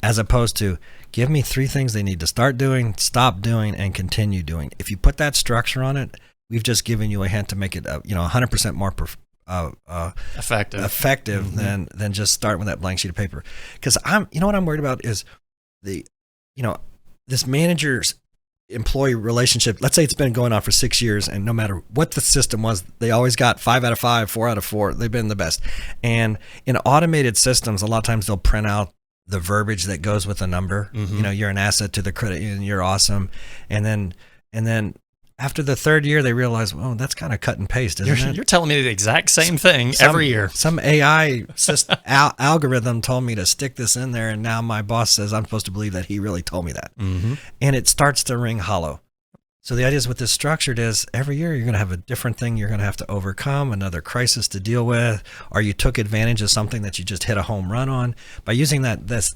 as opposed to give me 3 things they need to start doing, stop doing, and continue doing. If you put that structure on it, we've just given you a hint to make it 100% more effective mm-hmm. than just start with that blank sheet of paper. Because what I'm worried about is this manager's employee relationship. Let's say it's been going on for 6 years, and no matter what the system was, they always got 5 out of 5, 4 out of 4. They've been the best. And in automated systems, a lot of times they'll print out the verbiage that goes with a number. Mm-hmm. You're an asset to the credit union. You're awesome. And then after the 3rd year, they realize, well, that's kind of cut and paste, isn't it? You're telling me the exact same thing every year. Some AI algorithm told me to stick this in there, and now my boss says I'm supposed to believe that he really told me that. Mm-hmm. And it starts to ring hollow. So the idea is with this structured is every year you're going to have a different thing you're going to have to overcome, another crisis to deal with, or you took advantage of something that you just hit a home run on. By using that, this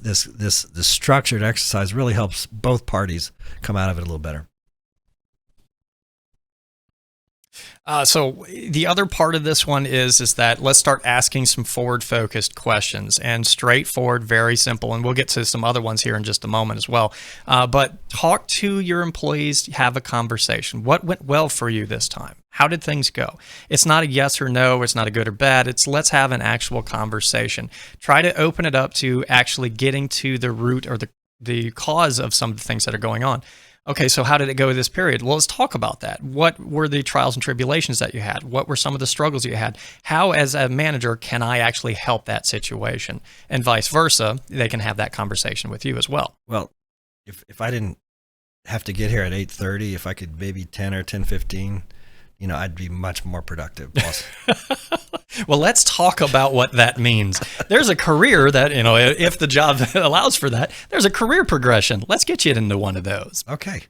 structured exercise really helps both parties come out of it a little better. So the other part of this one is that let's start asking some forward-focused questions, and straightforward, very simple. And we'll get to some other ones here in just a moment as well. But talk to your employees, have a conversation. What went well for you this time? How did things go? It's not a yes or no. It's not a good or bad. It's let's have an actual conversation. Try to open it up to actually getting to the root or the cause of some of the things that are going on. Okay, so how did it go this period? Well, let's talk about that. What were the trials and tribulations that you had? What were some of the struggles you had? How, as a manager, can I actually help that situation? And vice versa, they can have that conversation with you as well. Well, if I didn't have to get here at 8:30, if I could maybe 10 or 10:15, I'd be much more productive, boss. Well, let's talk about what that means. There's a career that, if the job allows for that, there's a career progression. Let's get you into one of those. Okay.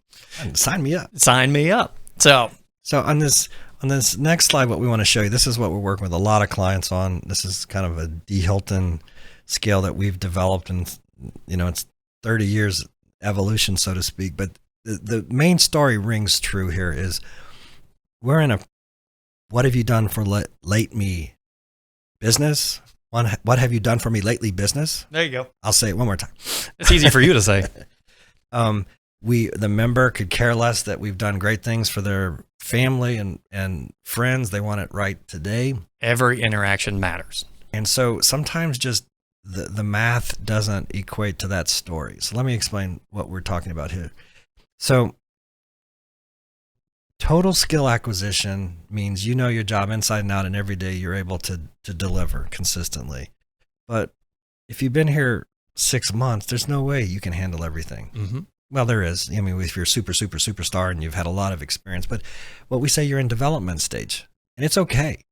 Sign me up. Sign me up. So on this next slide, what we want to show you, this is what we're working with a lot of clients on. This is kind of a D. Hilton scale that we've developed, and it's 30 years evolution, so to speak. But the main story rings true here is we're in a what have you done for late me business? What have you done for me lately business? There you go. I'll say it one more time. It's easy for you to say. The member could care less that we've done great things for their family and friends. They want it right today. Every interaction matters. And so sometimes just the math doesn't equate to that story. So let me explain what we're talking about here. So total skill acquisition means you know your job inside and out, and every day you're able to deliver consistently. But if you've been here 6 months, there's no way you can handle everything. Mm-hmm. Well, there is. I mean, if you're superstar and you've had a lot of experience, but what we say, you're in development stage, and it's okay.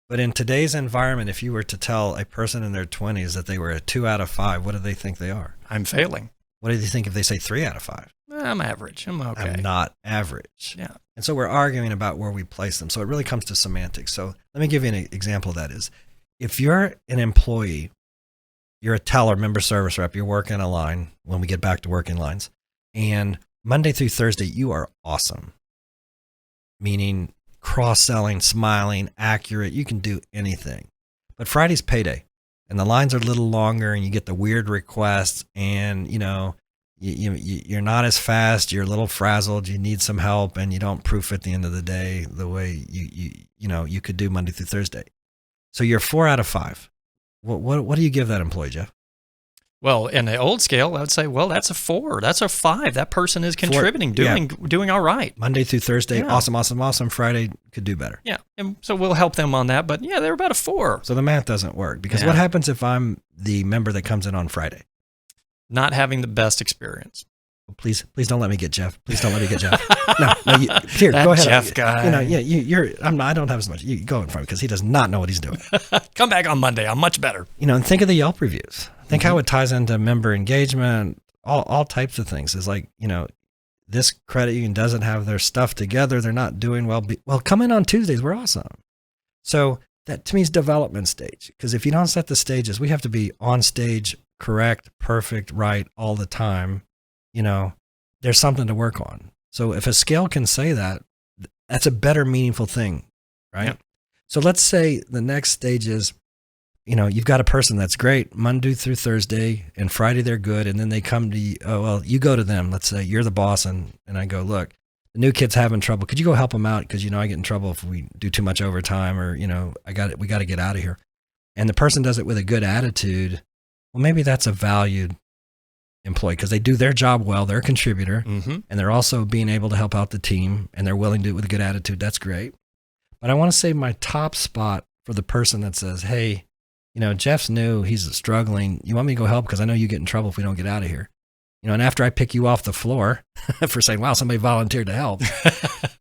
But in today's environment, if you were to tell a person in their 20s that they were a 2 out of 5, what do they think they are? I'm failing. What do you think if they say 3 out of 5? I'm average. I'm okay. I'm not average. Yeah. And so we're arguing about where we place them. So it really comes to semantics. So let me give you an example of that is, if you're an employee, you're a teller, member service rep, you're working a line when we get back to working lines, and Monday through Thursday, you are awesome. Meaning cross-selling, smiling, accurate, you can do anything. But Friday's payday, and the lines are a little longer, and you get the weird requests, and you're not as fast, you're a little frazzled, you need some help, and you don't proof at the end of the day the way you could do Monday through Thursday. So you're 4 out of 5. What do you give that employee, Jeff? Well, in the old scale, I would say, well, that's a 4. That's a 5. That person is contributing, doing all right. Monday through Thursday, awesome. Friday could do better. Yeah, and so we'll help them on that. But yeah, they're about a 4. So the math doesn't work, because what happens if I'm the member that comes in on Friday? Not having the best experience. Please don't let me get Jeff. Please don't let me get Jeff. No, here, that go ahead. Jeff guy. You're. I don't have as much. You go in front because he does not know what he's doing. Come back on Monday. I'm much better. And think of the Yelp reviews. Think how it ties into member engagement. All types of things. Is like, this credit union doesn't have their stuff together. They're not doing well. Well, come in on Tuesdays. We're awesome. So that to me is development stage. Because if you don't set the stages, we have to be on stage, correct, perfect, right all the time. There's something to work on. So if a scale can say that, that's a better meaningful thing, right? Yep. So let's say the next stage is, you've got a person that's great Monday through Thursday, and Friday they're good, and then they come to you. Oh, well, you go to them. Let's say you're the boss, and I go, look, the new kid's having trouble. Could you go help him out? Because I get in trouble if we do too much overtime, or we got to get out of here. And the person does it with a good attitude. Well, maybe that's a valued employee because they do their job well. They're a contributor, and they're also being able to help out the team, and they're willing to do it with a good attitude. That's great. But I want to save my top spot for the person that says, hey, Jeff's new, he's struggling. You want me to go help because I know you get in trouble if we don't get out of here. And after I pick you off the floor for saying, wow, somebody volunteered to help,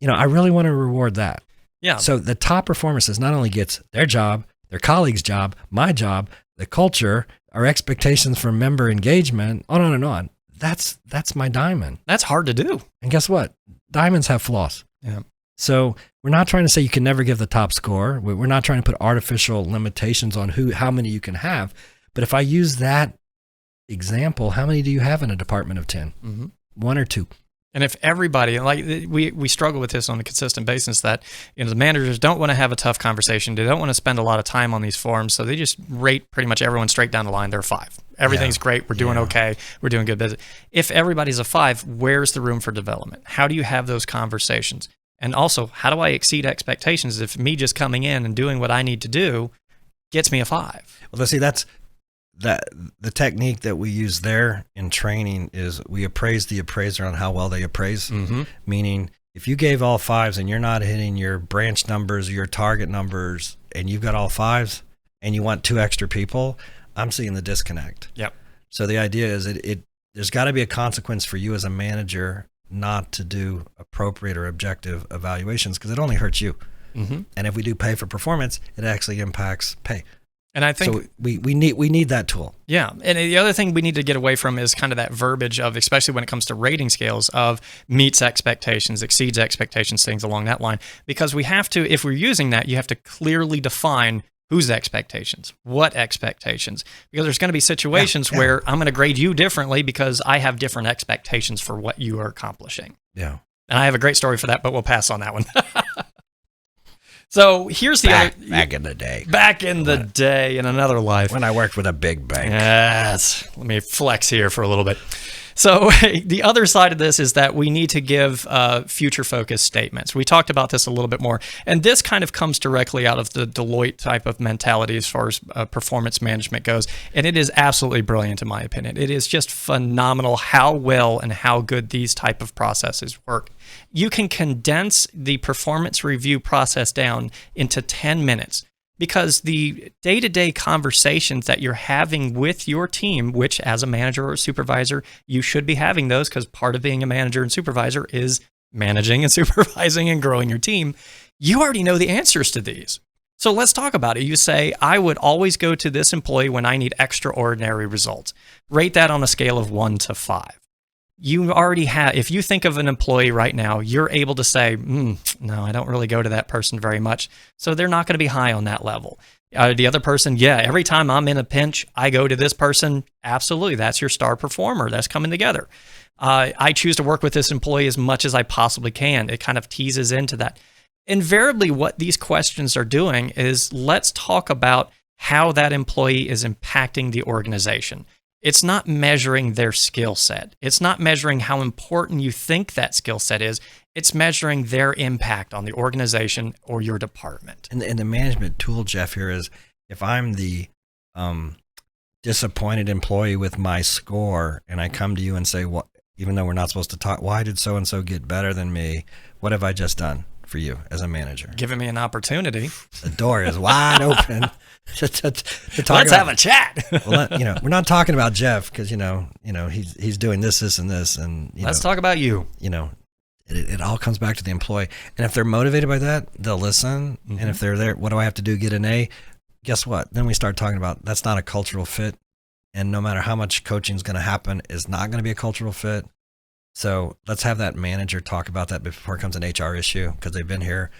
I really want to reward that. Yeah. So the top performer says not only gets their job, their colleague's job, my job, the culture, our expectations for member engagement, on and on. That's my diamond. That's hard to do. And guess what? Diamonds have flaws. Yeah. So we're not trying to say you can never give the top score. We're not trying to put artificial limitations on how many you can have. But if I use that example, how many do you have in a department of 10? Mm-hmm. 1 or 2. And if everybody, like we struggle with this on a consistent basis, that the managers don't want to have a tough conversation. They don't want to spend a lot of time on these forums. So they just rate pretty much everyone straight down the line. They're 5. Everything's great. We're doing okay. We're doing good business. If everybody's a 5, where's the room for development? How do you have those conversations? And also, how do I exceed expectations if me just coming in and doing what I need to do gets me a 5? Well, let's see, the technique that we use there in training is we appraise the appraiser on how well they appraise. Mm-hmm. Meaning, if you gave all 5s and you're not hitting your branch numbers, your target numbers, and you've got all 5s and you want 2 extra people, I'm seeing the disconnect. Yep. So the idea is there's got to be a consequence for you as a manager not to do appropriate or objective evaluations because it only hurts you. And if we do pay for performance, it actually impacts pay. And I think so we need that tool. Yeah. And the other thing we need to get away from is kind of that verbiage of, especially when it comes to rating scales, of meets expectations, exceeds expectations, things along that line. Because we have to, if we're using that, you have to clearly define whose expectations, what expectations. Because there's going to be situations where I'm going to grade you differently because I have different expectations for what you are accomplishing. Yeah. And I have a great story for that, but we'll pass on that one. So here's the back in the day. Back in the day, in another life. When I worked with a big bank. Yes. Let me flex here for a little bit. So the other side of this is that we need to give future-focused statements. We talked about this a little bit more. And this kind of comes directly out of the Deloitte type of mentality as far as performance management goes. And it is absolutely brilliant, in my opinion. It is just phenomenal how well and how good these type of processes work. You can condense the performance review process down into 10 minutes. Because the day-to-day conversations that you're having with your team, which as a manager or a supervisor, you should be having those, because part of being a manager and supervisor is managing and supervising and growing your team, you already know the answers to these. So let's talk about it. You say, I would always go to this employee when I need extraordinary results. Rate that on a scale of 1 to 5. You already have, if you think of an employee right now, you're able to say, no, I don't really go to that person very much. So they're not going to be high on that level. The other person, every time I'm in a pinch, I go to this person. Absolutely. That's your star performer. That's coming together. I choose to work with this employee as much as I possibly can. It kind of teases into that. Invariably, what these questions are doing is, let's talk about how that employee is impacting the organization. It's not measuring their skill set. It's not measuring how important you think that skill set is. It's measuring their impact on the organization or your department. And the management tool, Jeff, here is, if I'm the disappointed employee with my score and I come to you and say, well, even though we're not supposed to talk, why did so-and-so get better than me? What have I just done for you as a manager? Giving me an opportunity. The door is wide open. to talk Let's have a chat. Well, we're not talking about Jeff, because he's doing this, and this, and let's talk about you. It all comes back to the employee, and if they're motivated by that, they'll listen. And if they're there, what do I have to do? Get an A? Guess what? Then we start talking about, that's not a cultural fit, and no matter how much coaching is going to happen, it's not going to be a cultural fit. So let's have that manager talk about that before it becomes an HR issue, because they've been here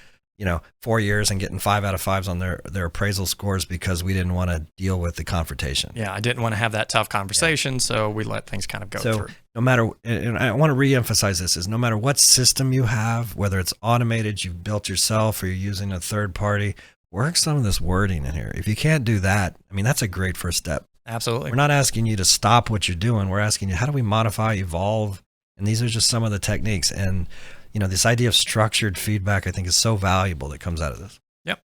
4 years and getting 5 out of 5s on their appraisal scores because we didn't want to deal with the confrontation. Yeah, I didn't want to have that tough conversation, so we let things kind of go through. No matter, and I want to reemphasize this, is no matter what system you have, whether it's automated, you've built yourself, or you're using a third party, work some of this wording in here. If you can't do that, that's a great first step. Absolutely. We're not asking you to stop what you're doing. We're asking you, how do we modify, evolve? And these are just some of the techniques. And this idea of structured feedback, I think, is so valuable that comes out of this. Yep.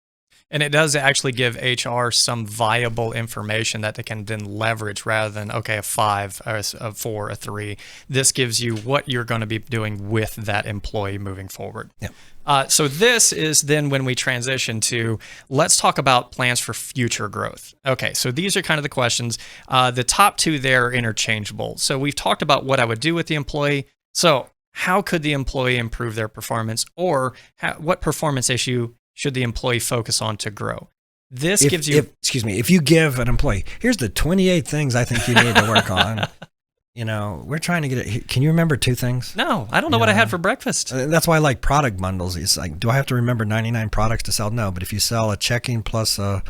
And it does actually give HR some viable information that they can then leverage, rather than, a 5, a 4, a 3. This gives you what you're going to be doing with that employee moving forward. Yep. So this is then when we transition to, let's talk about plans for future growth. Okay, so these are kind of the questions. The top 2 there are interchangeable. So we've talked about what I would do with the employee. So how could the employee improve their performance, or what performance issue should the employee focus on to grow? This gives you... If you give an employee, here's the 28 things I think you need to work on. We're trying to get it. Can you remember 2 things? No, I don't know what I had for breakfast. That's why I like product bundles. It's like, do I have to remember 99 products to sell? No, but if you sell a checking plus a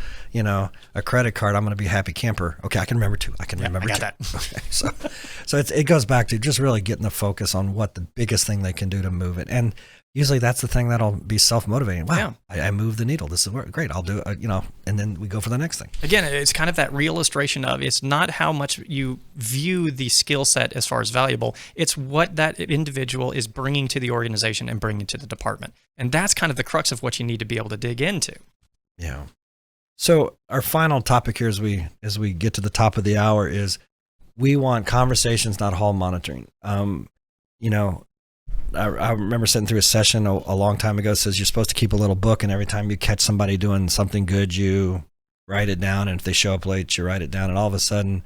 credit card, I'm going to be a happy camper. Okay, I can remember 2. I can remember 2. I got that. Okay, so it goes back to just really getting the focus on what the biggest thing they can do to move it. And usually that's the thing that'll be self-motivating. Wow, I moved the needle. This is great. I'll do it, and then we go for the next thing. Again, it's kind of that real illustration of, it's not how much you view the skill set as far as valuable. It's what that individual is bringing to the organization and bringing to the department. And that's kind of the crux of what you need to be able to dig into. Yeah. So our final topic here as we get to the top of the hour is, we want conversations, not hall monitoring. I remember sitting through a session a long time ago. It says you're supposed to keep a little book, and every time you catch somebody doing something good, you write it down. And if they show up late, you write it down. And all of a sudden,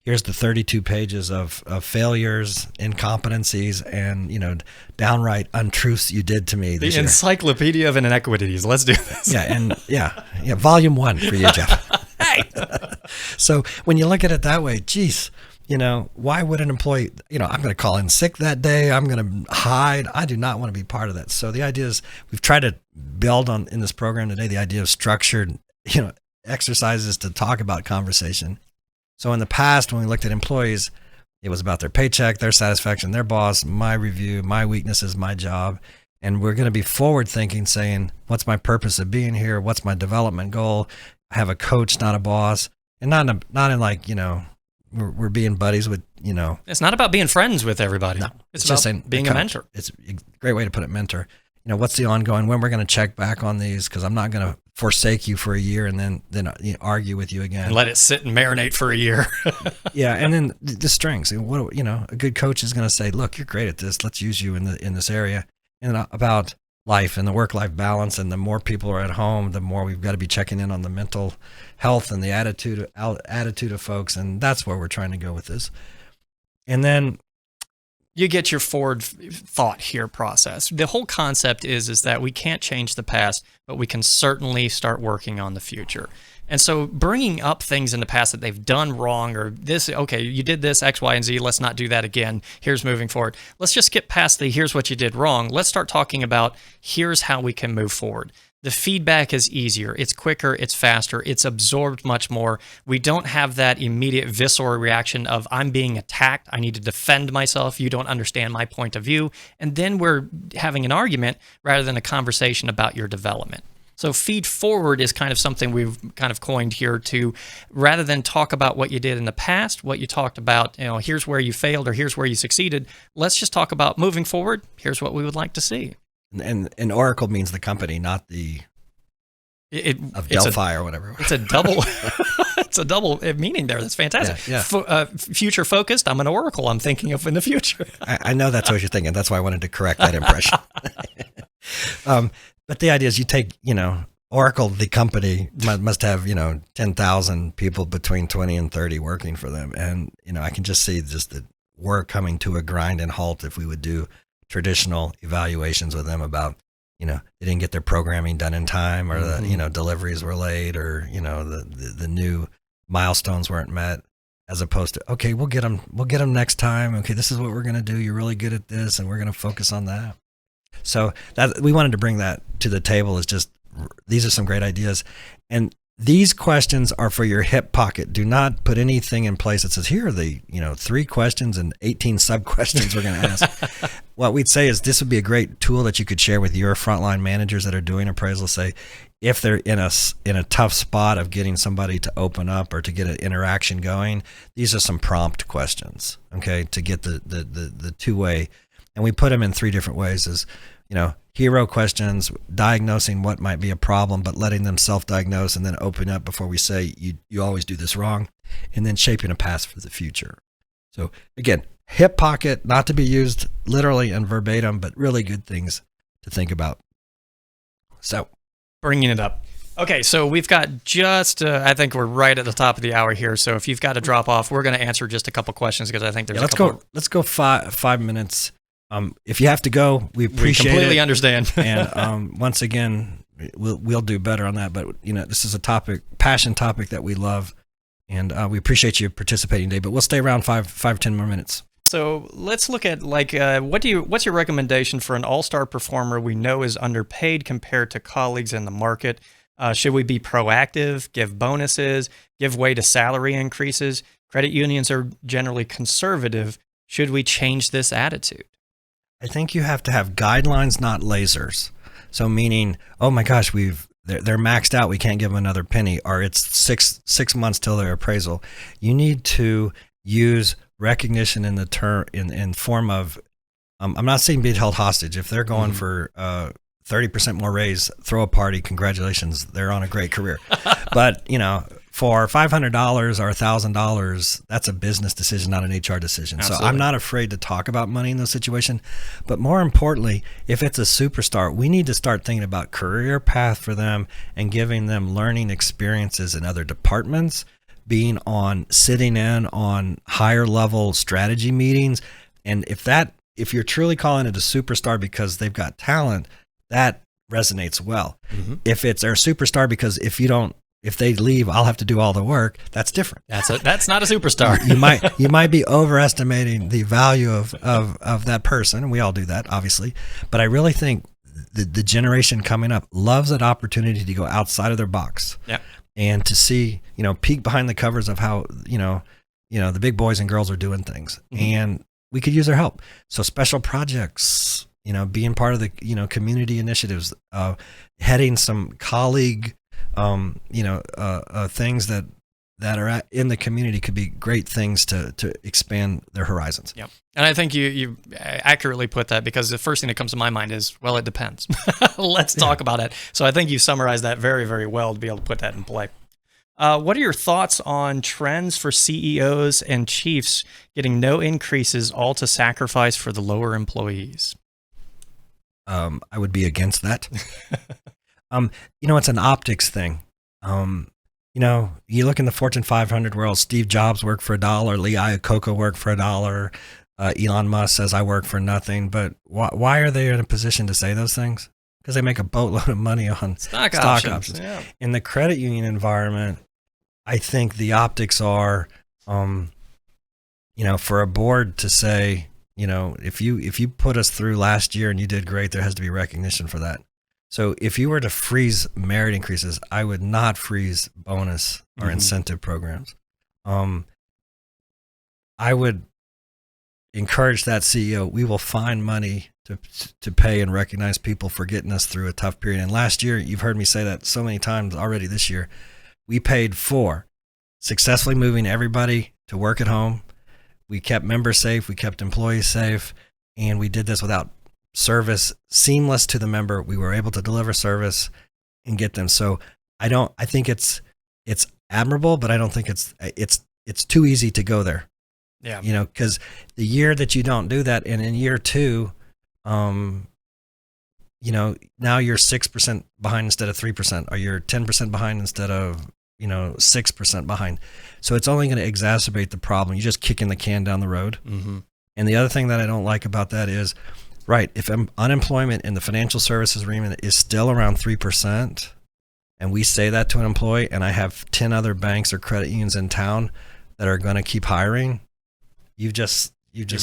here's the 32 pages of failures, incompetencies, and, downright untruths you did to me this The year. Encyclopedia of Inequities. Let's do this. Yeah, volume 1 for you, Jeff. Hey. So when you look at it that way, geez, why would an employee, I'm going to call in sick that day. I'm going to hide. I do not want to be part of that. So the idea is we've tried to build on in this program today, the idea of structured, exercises to talk about conversation. So in the past, when we looked at employees, it was about their paycheck, their satisfaction, their boss, my review, my weaknesses, my job. And we're going to be forward thinking, saying, what's my purpose of being here? What's my development goal? I have a coach, not a boss. And not in like, we're being buddies with, It's not about being friends with everybody. No, it's just about saying being a mentor. It's a great way to put it, mentor. What's the ongoing, when we're going to check back on these, because I'm not going to forsake you for a year and then argue with you again. And let it sit and marinate for a year. Yeah, and then the strengths. What a good coach is going to say, look, you're great at this. Let's use you in this area. And about life and the work-life balance, and the more people are at home, the more we've got to be checking in on the mental health and the attitude of folks, and that's where we're trying to go with this. And then you get your forward thought here process. The whole concept is that we can't change the past, but we can certainly start working on the future. And so bringing up things in the past that they've done wrong, or this, okay, you did this, X, Y, and Z, let's not do that again. Here's moving forward. Let's just skip past the here's what you did wrong. Let's start talking about here's how we can move forward. The feedback is easier. It's quicker. It's faster. It's absorbed much more. We don't have that immediate visceral reaction of I'm being attacked. I need to defend myself. You don't understand my point of view. And then we're having an argument rather than a conversation about your development. So feed forward is kind of something we've kind of coined here to, rather than talk about what you did in the past, what you talked about, here's where you failed or here's where you succeeded. Let's just talk about moving forward. Here's what we would like to see. And Oracle means the company, not the of Delphi or whatever. It's a double. It's a double meaning there. That's fantastic. Yeah. Future focused. I'm an Oracle. I'm thinking of in the future. I know that's what you're thinking. That's why I wanted to correct that impression. But the idea is you take, Oracle, the company must have, 10,000 people between 20 and 30 working for them. And, I can just see just that we're coming to a grind and halt if we would do traditional evaluations with them about, they didn't get their programming done in time, or the, deliveries were late, or, the new milestones weren't met, as opposed to, okay, we'll get them next time. Okay, this is what we're going to do. You're really good at this, and we're going to focus on that. So that we wanted to bring that to the table, is just, these are some great ideas. And these questions are for your hip pocket. Do not put anything in place that says, here are the, 3 questions and 18 sub questions we're going to ask. What we'd say is this would be a great tool that you could share with your frontline managers that are doing appraisal. Say, if they're in a tough spot of getting somebody to open up or to get an interaction going, these are some prompt questions, okay, to get the two-way. And we put them in 3 different ways: is, hero questions, diagnosing what might be a problem, but letting them self-diagnose and then open up before we say, you always do this wrong, and then shaping a path for the future. So again, hip pocket, not to be used literally and verbatim, but really good things to think about. So bringing it up. Okay, so we've got just, I think we're right at the top of the hour here. So if you've got to drop off, we're going to answer just a couple questions, because I think there's Let's go 5 minutes. If you have to go, we appreciate it. We completely understand. And once again, we'll do better on that. But this is a passion topic that we love, and we appreciate you participating today. But we'll stay around 10 more minutes. So let's look at what's your recommendation for an all-star performer we know is underpaid compared to colleagues in the market? Should we be proactive, give bonuses, give way to salary increases? Credit unions are generally conservative. Should we change this attitude? I think you have to have guidelines, not lasers. So meaning, oh my gosh, they're maxed out, we can't give them another penny, or it's six months till their appraisal. You need to use recognition in the term in form of, I'm not saying be held hostage. If they're going for 30% more raise, throw a party, congratulations, they're on a great career. But for $500 or $1,000, that's a business decision, not an HR decision. Absolutely. So I'm not afraid to talk about money in those situations. But more importantly, if it's a superstar, we need to start thinking about career path for them and giving them learning experiences in other departments, sitting in on higher level strategy meetings. And if you're truly calling it a superstar because they've got talent, that resonates well. Mm-hmm. If it's our superstar because if they leave, I'll have to do all the work, that's different. That's not a superstar. you might be overestimating the value of that person, and we all do that, obviously. But I really think the generation coming up loves that opportunity to go outside of their box. Yeah. And to see, peek behind the covers of how, the big boys and girls are doing things. Mm-hmm. And we could use their help. So special projects, being part of the, community initiatives, heading some colleague, things that are in the community could be great things to expand their horizons. Yep. And I think you accurately put that, because the first thing that comes to my mind is, well, it depends. Let's talk about it. So I think you summarized that very, very well to be able to put that in play. What are your thoughts on trends for CEOs and chiefs getting no increases, all to sacrifice for the lower employees? I would be against that. It's an optics thing. You look in the Fortune 500 world, Steve Jobs worked for $1, Lee Iacocca worked for $1, Elon Musk says I work for nothing. But why are they in a position to say those things? Because they make a boatload of money on stock options. Yeah. In the credit union environment, I think the optics are, for a board to say, if you put us through last year and you did great, there has to be recognition for that. So if you were to freeze merit increases, I would not freeze bonus or incentive programs. I would encourage that CEO. We will find money to pay and recognize people for getting us through a tough period. And last year, you've heard me say that so many times already this year, we paid for successfully moving everybody to work at home. We kept members safe. We kept employees safe. And we did this without service seamless to the member. We were able to deliver service and get them. So I think it's admirable, but I don't think it's too easy to go there. Yeah. Because the year that you don't do that, and in year two, now you're 6% behind instead of 3%, or you're 10% behind instead of 6% behind. So it's only going to exacerbate the problem. You're just kicking the can down the road. Mm-hmm. And the other thing that I don't like about that is, right, if unemployment in the financial services arena is still around 3%, and we say that to an employee, and I have 10 other banks or credit unions in town that are going to keep hiring, you've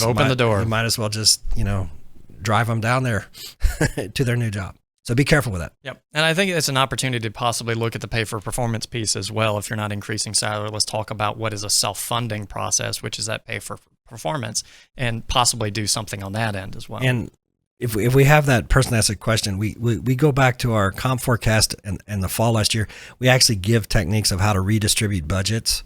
opened the door. You might as well just, drive them down there to their new job. So be careful with that. Yep. And I think it's an opportunity to possibly look at the pay for performance piece as well. If you're not increasing salary, let's talk about what is a self-funding process, which is that pay for performance, and possibly do something on that end as well. And if we have that person ask a question, we go back to our comp forecast and the fall last year. We actually give techniques of how to redistribute budgets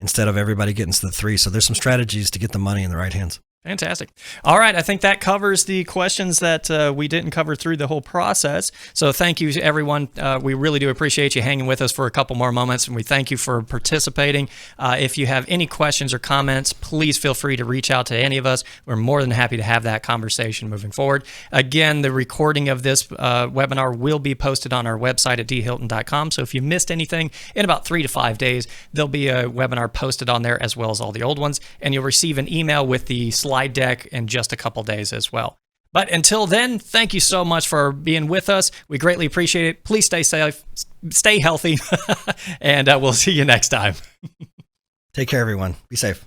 instead of everybody getting to the 3. So there's some strategies to get the money in the right hands. Fantastic. All right. I think that covers the questions that we didn't cover through the whole process. So thank you, everyone. We really do appreciate you hanging with us for a couple more moments, and we thank you for participating. If you have any questions or comments, please feel free to reach out to any of us. We're more than happy to have that conversation moving forward. Again, the recording of this webinar will be posted on our website at dhilton.com. So if you missed anything, in about 3 to 5 days, there'll be a webinar posted on there as well as all the old ones, and you'll receive an email with the slide deck in just a couple days as well. But until then, thank you so much for being with us. We greatly appreciate it. Please stay safe, stay healthy, and we'll see you next time. Take care, everyone. Be safe.